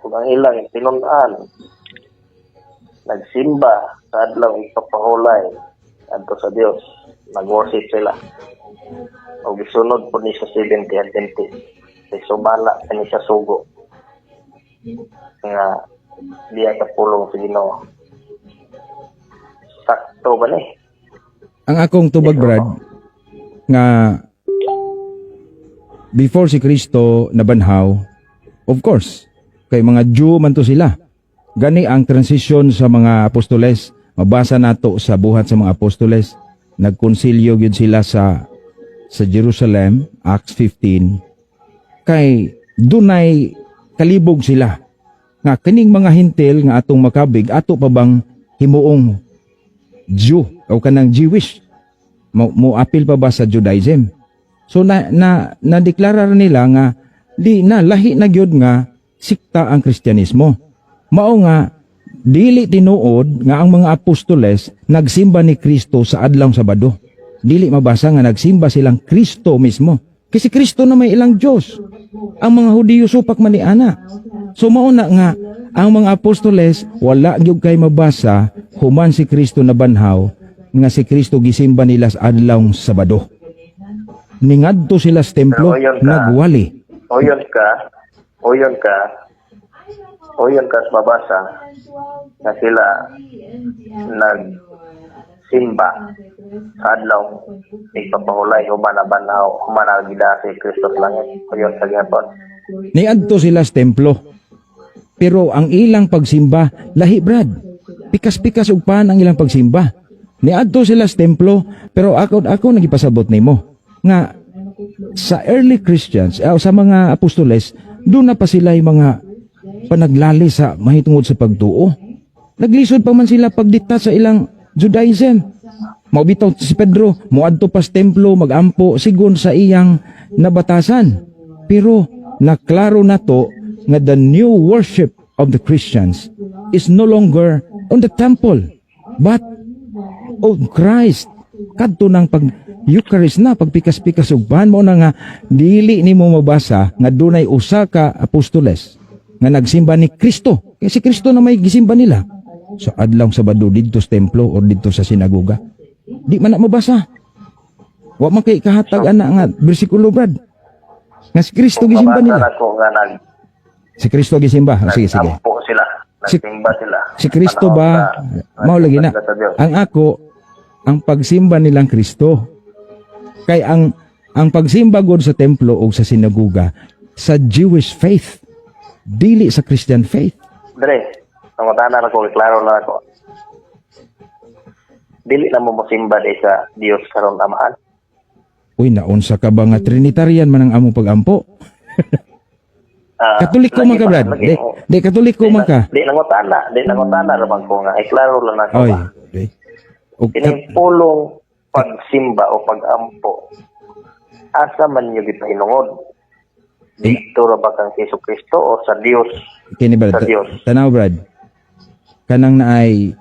kung ang ilang tinun-an nagsimba sa adlaw igpapahulay adto sa Dios, nag-worship sila. O gisunod po ni sa Seventh-day Adventist. Kay sumala kani sa sugo nga diya sa pulong sa Ginoo. Sakto ba ni? Ang akong tubag Brad nga before si Kristo nabanhaw, of course, kay mga Jew man to sila. Gani ang transition sa mga apostoles. Mabasa nato sa buhat sa mga apostoles. Nagkonsilyo gyud sila sa Jerusalem, Acts 15. Kay dunay kalibog sila nga kining mga hintil nga atong makabig ato pa bang himuong Jew o kanang Jewish Mo apil pa ba sa Judaism? So na-deklara nila nga di na lahi na gyud nga sikta ang Kristyanismo. Mao nga dili tinuod nga ang mga apostoles nagsimba ni Kristo sa adlaw Sabado. Dili mabasa nga nagsimba silang Kristo mismo. Kasi Kristo na may ilang Diyos. Ang mga Hudiyo supak man ni ana. So mauna nga ang mga apostoles wala gyud kay mabasa human si Kristo na banhaw nga si Kristo gisimba nila sa adlaw Sabado. Ningadto sila sa templo, nagwali. Oyon ka sa mabasa na sila nagsimba sa adlaw ipapahulay human na banhaw human na gida si Kristo sa langit. Oyon sa gihapon. Niadto sila sa templo. Pero ang ilang pagsimba, lahi brad. Pikas-pikas ug paan ang ilang pagsimba. Niadto sila sa templo, pero ako nagipasabot nimo nga sa early Christians, sa mga apostoles, doon na pa sila yung mga panaglali sa mahitungod sa pagtuo. Naglisod pa man sila pagdikta sa ilang Judaism. Maubitaw si Pedro, muadto pa sa templo, magampo, sigon sa iyang nabatasan. Pero naklaro na to nga the new worship of the Christians is no longer on the temple, but on Christ. Kadto ng pag-Eucharist na, pagpikas-pikas ugban mo na nga, dili ni mo mabasa nga dunay usa ka apostoles nga nagsimba ni Kristo. Kasi Kristo na may gisimba nila sa adlaw Sabado didto sa templo o didto sa sinagoga. Di man na mabasa. Wa man kay kahatag ana nga bersikulo brad. Nga si Kristo gisimba nila. Si Kristo gisimba. Sige. Nagsampo sila. Nagsimba sila. Si Kristo ba? Mao lagi na. Ang ang pagsimba nilang Kristo. Kay ang pagsimba gud sa templo o sa sinagoga sa Jewish faith, dili sa Christian faith. Dre, nangutana na ko, klaro na ako. Dili na mo mosimba di sa Dios karon amaan. Uy, naunsa ka ba nga Trinitarian man ang among pagampo? Katoliko man ka, Brad? Di katoliko man ka? Di nangutana ramang ko nga, klaro lang ako. Oy, okay. Pinipulong pagsimba o pagampo, asa man nyo gipahinungod? Dito ra ba kang Jesu Kristo o sa Dios? Kini Brad, sa Dios. Tanaw Brad, kanang naay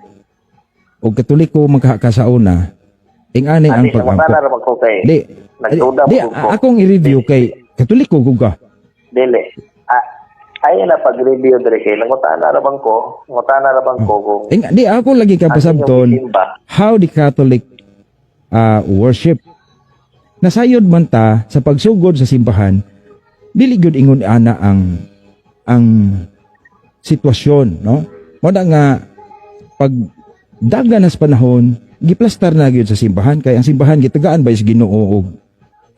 o katoliko magkakasauna, ingani ang pagampo. Nangutana ramang ko kay, nagduda di, mo ko. akong i-review kay katoliko ko ka. Dili. Ay na pag-review dire kay nangutana ra bang ko kung Di ako lagi ka pasabton how the Catholic worship. Nasayod man ta sa pagsugod sa simbahan, dili gyud ingon ana ang sitwasyon, no? Mo nga pag dagan nas panahon, giplastar na gyud sa simbahan kay ang simbahan gitagaan ba is Ginoo og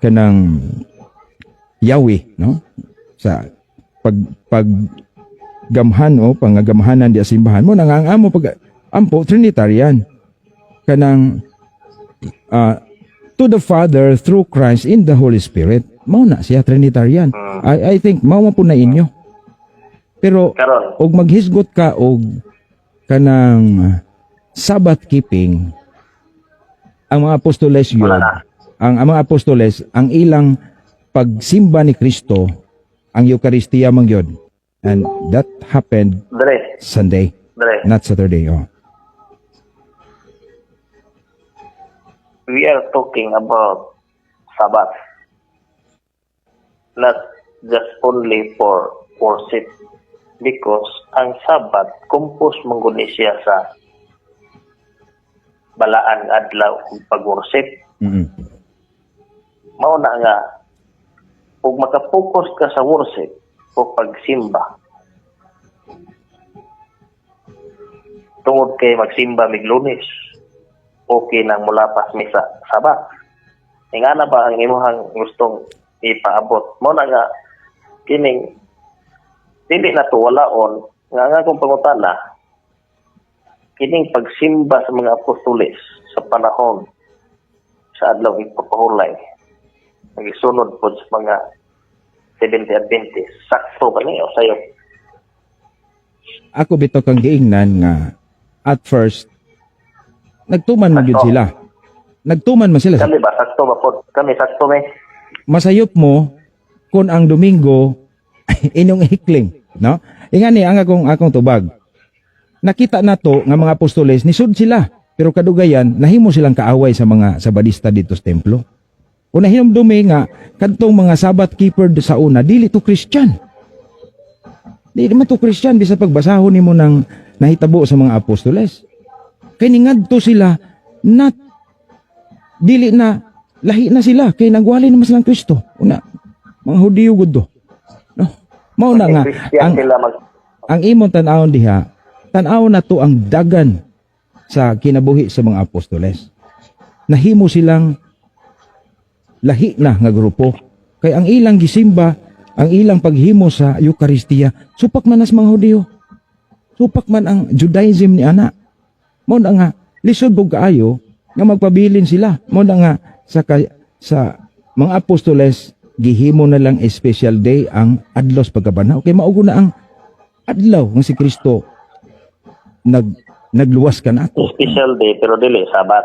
kanang Yahweh, no? Sa paggamhan o pangagamhanan di simbahan mo nang ang amo pag ampo Trinitarian kanang to the Father through Christ in the Holy Spirit, mao na siya Trinitarian. I think mao man po na inyo, pero og maghisgot ka og kanang Sabbath keeping, ang mga apostoles yun, ang mga apostoles ang ilang pagsimba ni Kristo ang Eucharistia mang yun. And that happened Sunday, not Saturday. Oh. We are talking about Sabbath, not just only for worship, because ang Sabbath compose mangguni siya sa balaan adlaw pag-worship. Mao na nga ug maka-focus ka sa worship o pagsimba, tungod kay magsimba mig Lunes, okay nang mulapas misa Sabat. Ingana ba ang imuhang gustong ipaabot? Mo na nga kining dili na to walaon nga kung pangutana, kining pagsimba sa mga apostoles sa panahon sa adlaw ipapahulay, nagisunod po sa mga 70 Adventist. Sakto ba niyo sayo? Ako bitaw kang giingnan nga at first nagtuman man gyud sila. Nagtuman man sila. Kami ba sakto ba po? Kami sakto may. Masayop mo kung ang Domingo inyong ihikling, no? Ingani ang akong tubag. Nakita nato nga mga apostoles nisud sila, pero kadugayan nahimo silang kaaway sa mga Sabadista dito sa templo. Una hinumdumi nga kadtong mga Sabbath keeper sa una dili to Christian. Di naman to Christian bisa pagbasahon nimo ng nahitabo sa mga apostoles. Kay ningadto sila not dili na lahi na sila kay nagwali naman silang Kristo. Una mga Hudiyo gud do. No? Mao na nga Christian sila ang imong tan-awon diha, tan-aw na to ang dagan sa kinabuhi sa mga apostoles. Nahimo silang lahi na nga grupo. Kay ang ilang gisimba, ang ilang paghimo sa Eucharistia, supak man as mga Hudiyo. Supak man ang Judaism ni ana. Mo na nga lisod og kaayo nga magpabilin sila. Mo na nga sa mga apostoles gihimo na lang special day ang adlaw sa pagkabanaw. Kay maugo na ang adlaw nga si Kristo nagluwas ka na ato. special day pero dili sabat.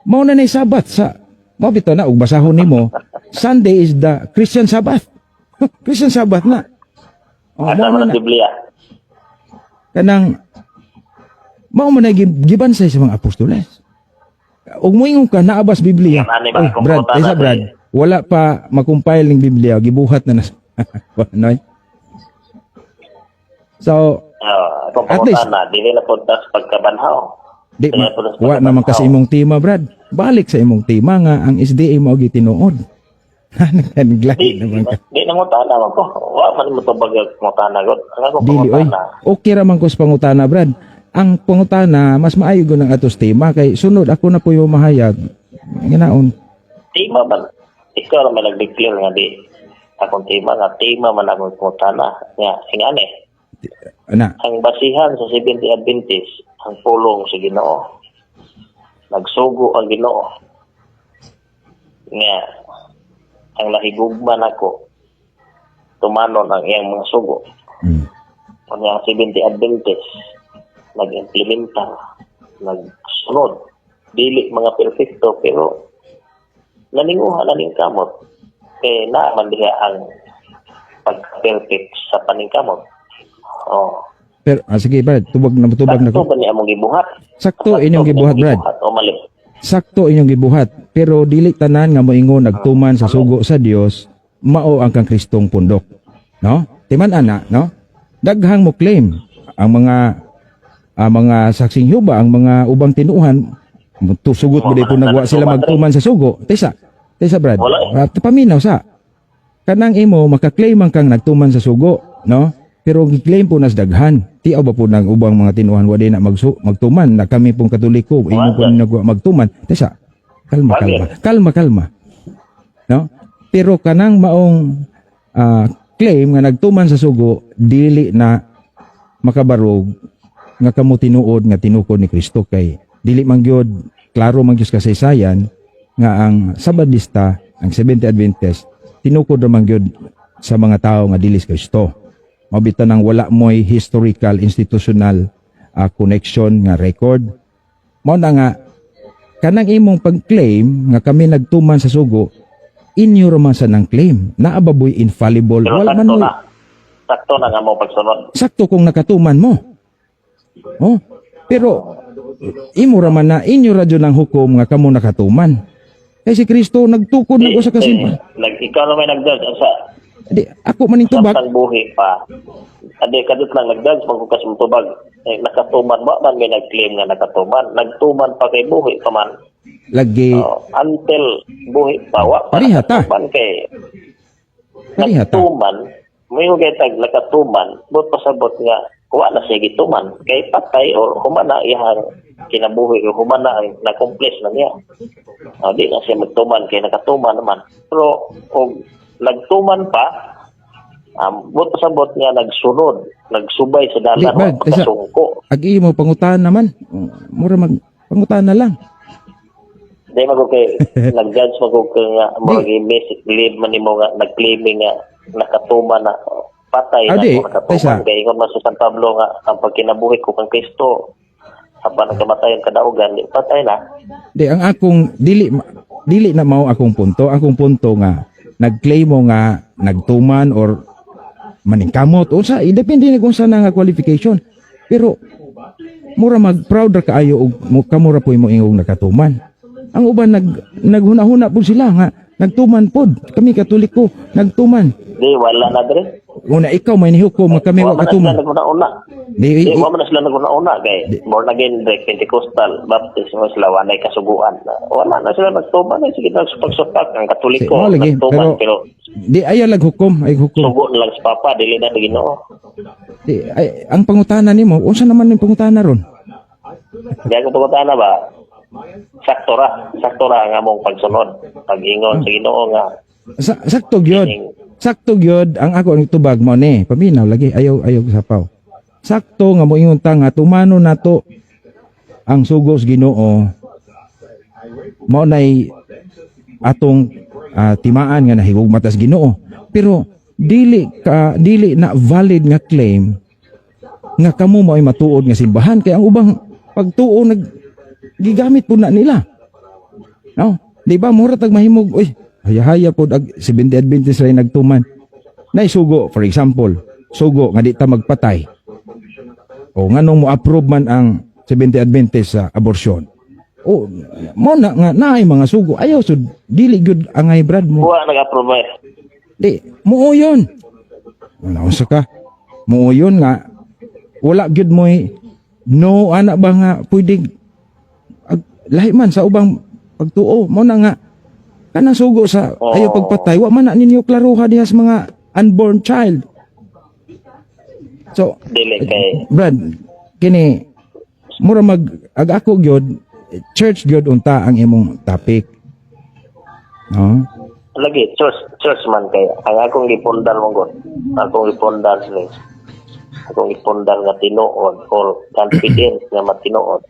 Mao na nay Sabat sa mao bitaw na ug basahon nimo. Sunday is the Christian Sabbath. Christian Sabbath na. Oh, Asa mao man na ang Biblia. kanang mao man na gibansay sa mga apostoles. Ug moingon ka naabas Biblia. Ano ba Oy, kung Brad, punta isa na Brad, wala pa makumpile ning Biblia, gibuhat na ano? So, Kung At least- pamunta na, dili na punta sa pagkabanhaw. di Kaya po sa wa naman kasi pagkabanhaw. imong tema, Brad. Balik sa imong tema nga ang SDA mao gitinuod. Naglahi naman ka. Di na ngutana man po. Wa man mo to bagag ngutana gud. Ang ako Dili oy. pangutana. Okay ra man ko sa pangutana, Brad. Ang pangutana mas maayo gyud ang atos tema kay sunod ako na po yung mahayag. Ginaon. Tema man. Ikaw ra man nag-declare nga di. Akong tema nga tema man akong ngutana. Nga ingani. Ana, Ang basihan sa 70 Adventist ang pulong sa Ginoo. Nagsugo ang Ginoo. Nga ang lahigugman ako tumanon ang iyang mga sugo. mm, Kung yung 70 Adventist nag-implementa, nagsunod. Dili mga perfecto pero naninguha na ning kamot. Kaya naaman diha ang pagka-perfect sa paningkamot. Oh. pero sige, Brad, tubag na Sakto ko. ba niya mong gibuhat? Sakto inyong gibuhat, Brad. O mali? Sakto inyong gibuhat, pero dili tanan nga moingon nagtuman sa sugo sa Dios mao ang kang Kristong pundok, no? Timan ana, no? Daghang mo claim ang mga saksing Jehova, ang mga ubang tinuhan sugot mo po nagwa sila magtuman sa sugo. Tesa Brad. Wala Paminaw sa kanang imo makaklaim ang kang nagtuman sa sugo, no? Pero gi-claim po nas daghan. Tiaw ba po ng ubang mga tinuhan wa di na magtuman na kami pong Katoliko imo po nagwa magtuman. Tesa, kalma. No? Pero kanang maong claim nga nagtuman sa sugo dili na makabarog nga kamo tinuod nga tinukod ni Kristo kay dili man gyud klaro man gyud kasaysayan nga ang Sabadista, ang 70 Adventist tinukod ra man gyud sa mga tao nga dili sa Kristo. Mabita nang wala mo'y historical, institutional connection nga record. Mao na nga kanang imong pag-claim nga kami nagtuman sa sugo inyo raman sa nang claim na ababoy infallible. Pero Wala man sakto mo na. Sakto na nga mo pagsunod. sakto kung nakatuman mo. Oh, pero imo raman na inyo radyo ng hukom nga kamo nakatuman. Kay si Kristo nagtukod na ko sa kasimbahan. Ikaw na may nag-judge sa Di ako maning tubag. samtang buhi pa. Adi kadut lang nag-judge pag mo tubag. Nakatuman ba man may nag-claim nga nakatuman. Nagtuman pa kay buhi pa man. Lagi Until buhi pa. Wa pa Pariha ta. nakatuman kay Pariha ta. nagtuman. May hugay tag nakatuman. Bot pasabot nga wa na siya gituman. Kay patay or humana iyang kinabuhi o humana ang na-accomplish na niya. Di na siya magtuman kay nakatuman naman. Pero kung nagtuman pa, bot pasabot nga nagsunod, nagsubay sa Di, dalan Brad, o kasungko. agi mo pangutan naman. Mura mag pangutan na lang. Di magod kay nag-judge magod kay nga mga believe man nimo nga nag-claiming nga nakatuman na patay na Adi, kung nakatuman Tessa. kay ingon man sa San Pablo nga ang pagkinabuhi ko kang Kristo sa pa nagkamatayan kadaugan, di patay na. Di ang akong dili na mao akong punto. Akong punto nga nag-claim mo nga nagtuman or maningkamot unsa depende na kung saan nga qualification. Pero mura mag-proud ra kaayo og kamura po mo ingong nakatuman. Ang uban naghuna-huna po sila nga nagtuman pod. Kami Katoliko nagtuman. Di, wala na dire. Una ikaw may nihukom nga kami wa Wa man na sila katuman. naguna-una. Di, Di, wa man na sila naguna-una kay born again, like Pentecostal, Baptist, mo sila wanay kasuguan. Wala na sila nagtuman, sige nagsupak-supak ang Katoliko Oo, lagi, nagtuman, pero di ayaw lag hukom, ay hukom. sugo na lang sa Papa, dili na Ginoo. Di, ay, ang pangutana nimo, unsa naman yung pangutana ron? Di ako pagkatana ba, sakto ra ang among pagsunod, pag-ingon sa Ginoo nga, Sakto gyud. Sakto gyud ang ako ang tubag mo ni. Paminaw lagi ayaw sapaw. Sakto nga mo ingon ta nga tumano nato ang sugos Ginoo. Mao nay atong timaan nga nahigugma tas Ginoo. Pero dili na valid nga claim nga kamo mo ay matuod nga simbahan kay ang ubang pagtuo gigamit po na nila. No? Di ba mura tag mahimog oy haya-haya po ag 70 Adventist ray nagtuman. Nay sugo for example, sugo nga di ta magpatay. O nganong mo approve man ang 70 Adventist sa abortion. O mo na nga naay mga sugo ayaw sud dili gyud angay brad mo. kuha nag-approve. Di muo yon. Ano sa ka? Muo yon nga wala gyud mo no ana ba nga pwede lahi man sa ubang pagtuo mo na nga kanang sugo sa ayaw pagpatay wa man na ninyo klaruha diha sa mga unborn child. So Dili kay Brad kini mura ako gyud church gyud unta ang imong topic. No? lagi church man kay ang akong gipundal mo gud. Akong gipundal ni akong gipundal nga tinuod or confidence nga matinuod.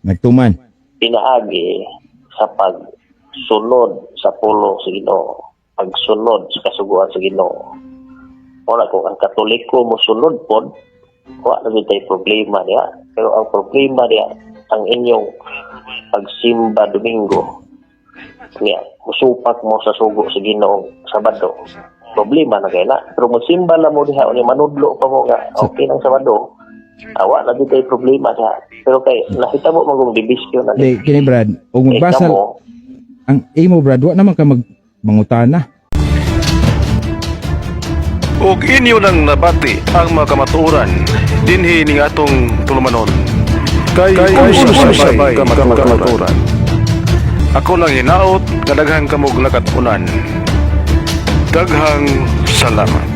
Nagtuman. Pinaagi sa pagsunod sa pulo sa Ginoo, pagsunod sa kasuguan sa Ginoo. Wala kung ang Katoliko mo sunod pod, wala na tayo problema niya. Pero ang problema niya, ang inyong pagsimba Domingo, niya, musupak mo sa sugo sa Ginoo Sabado. Problema na kaya na. Pero magsimba na mo diha, o manudlo pa mo nga, okay ng Sabado, awa na di tayo problema siya. Pero kay nakita mo magong dibisyon na Di kini Brad ug magbasa ang imo Brad wa naman ka mangutana. ug inyo nang nabati ang mga kamatuoran dinhi ning atong tulumanon kay sabay kamatuoran. Ako lang hinaot kadaghang kamog nakatunan. Daghang salamat.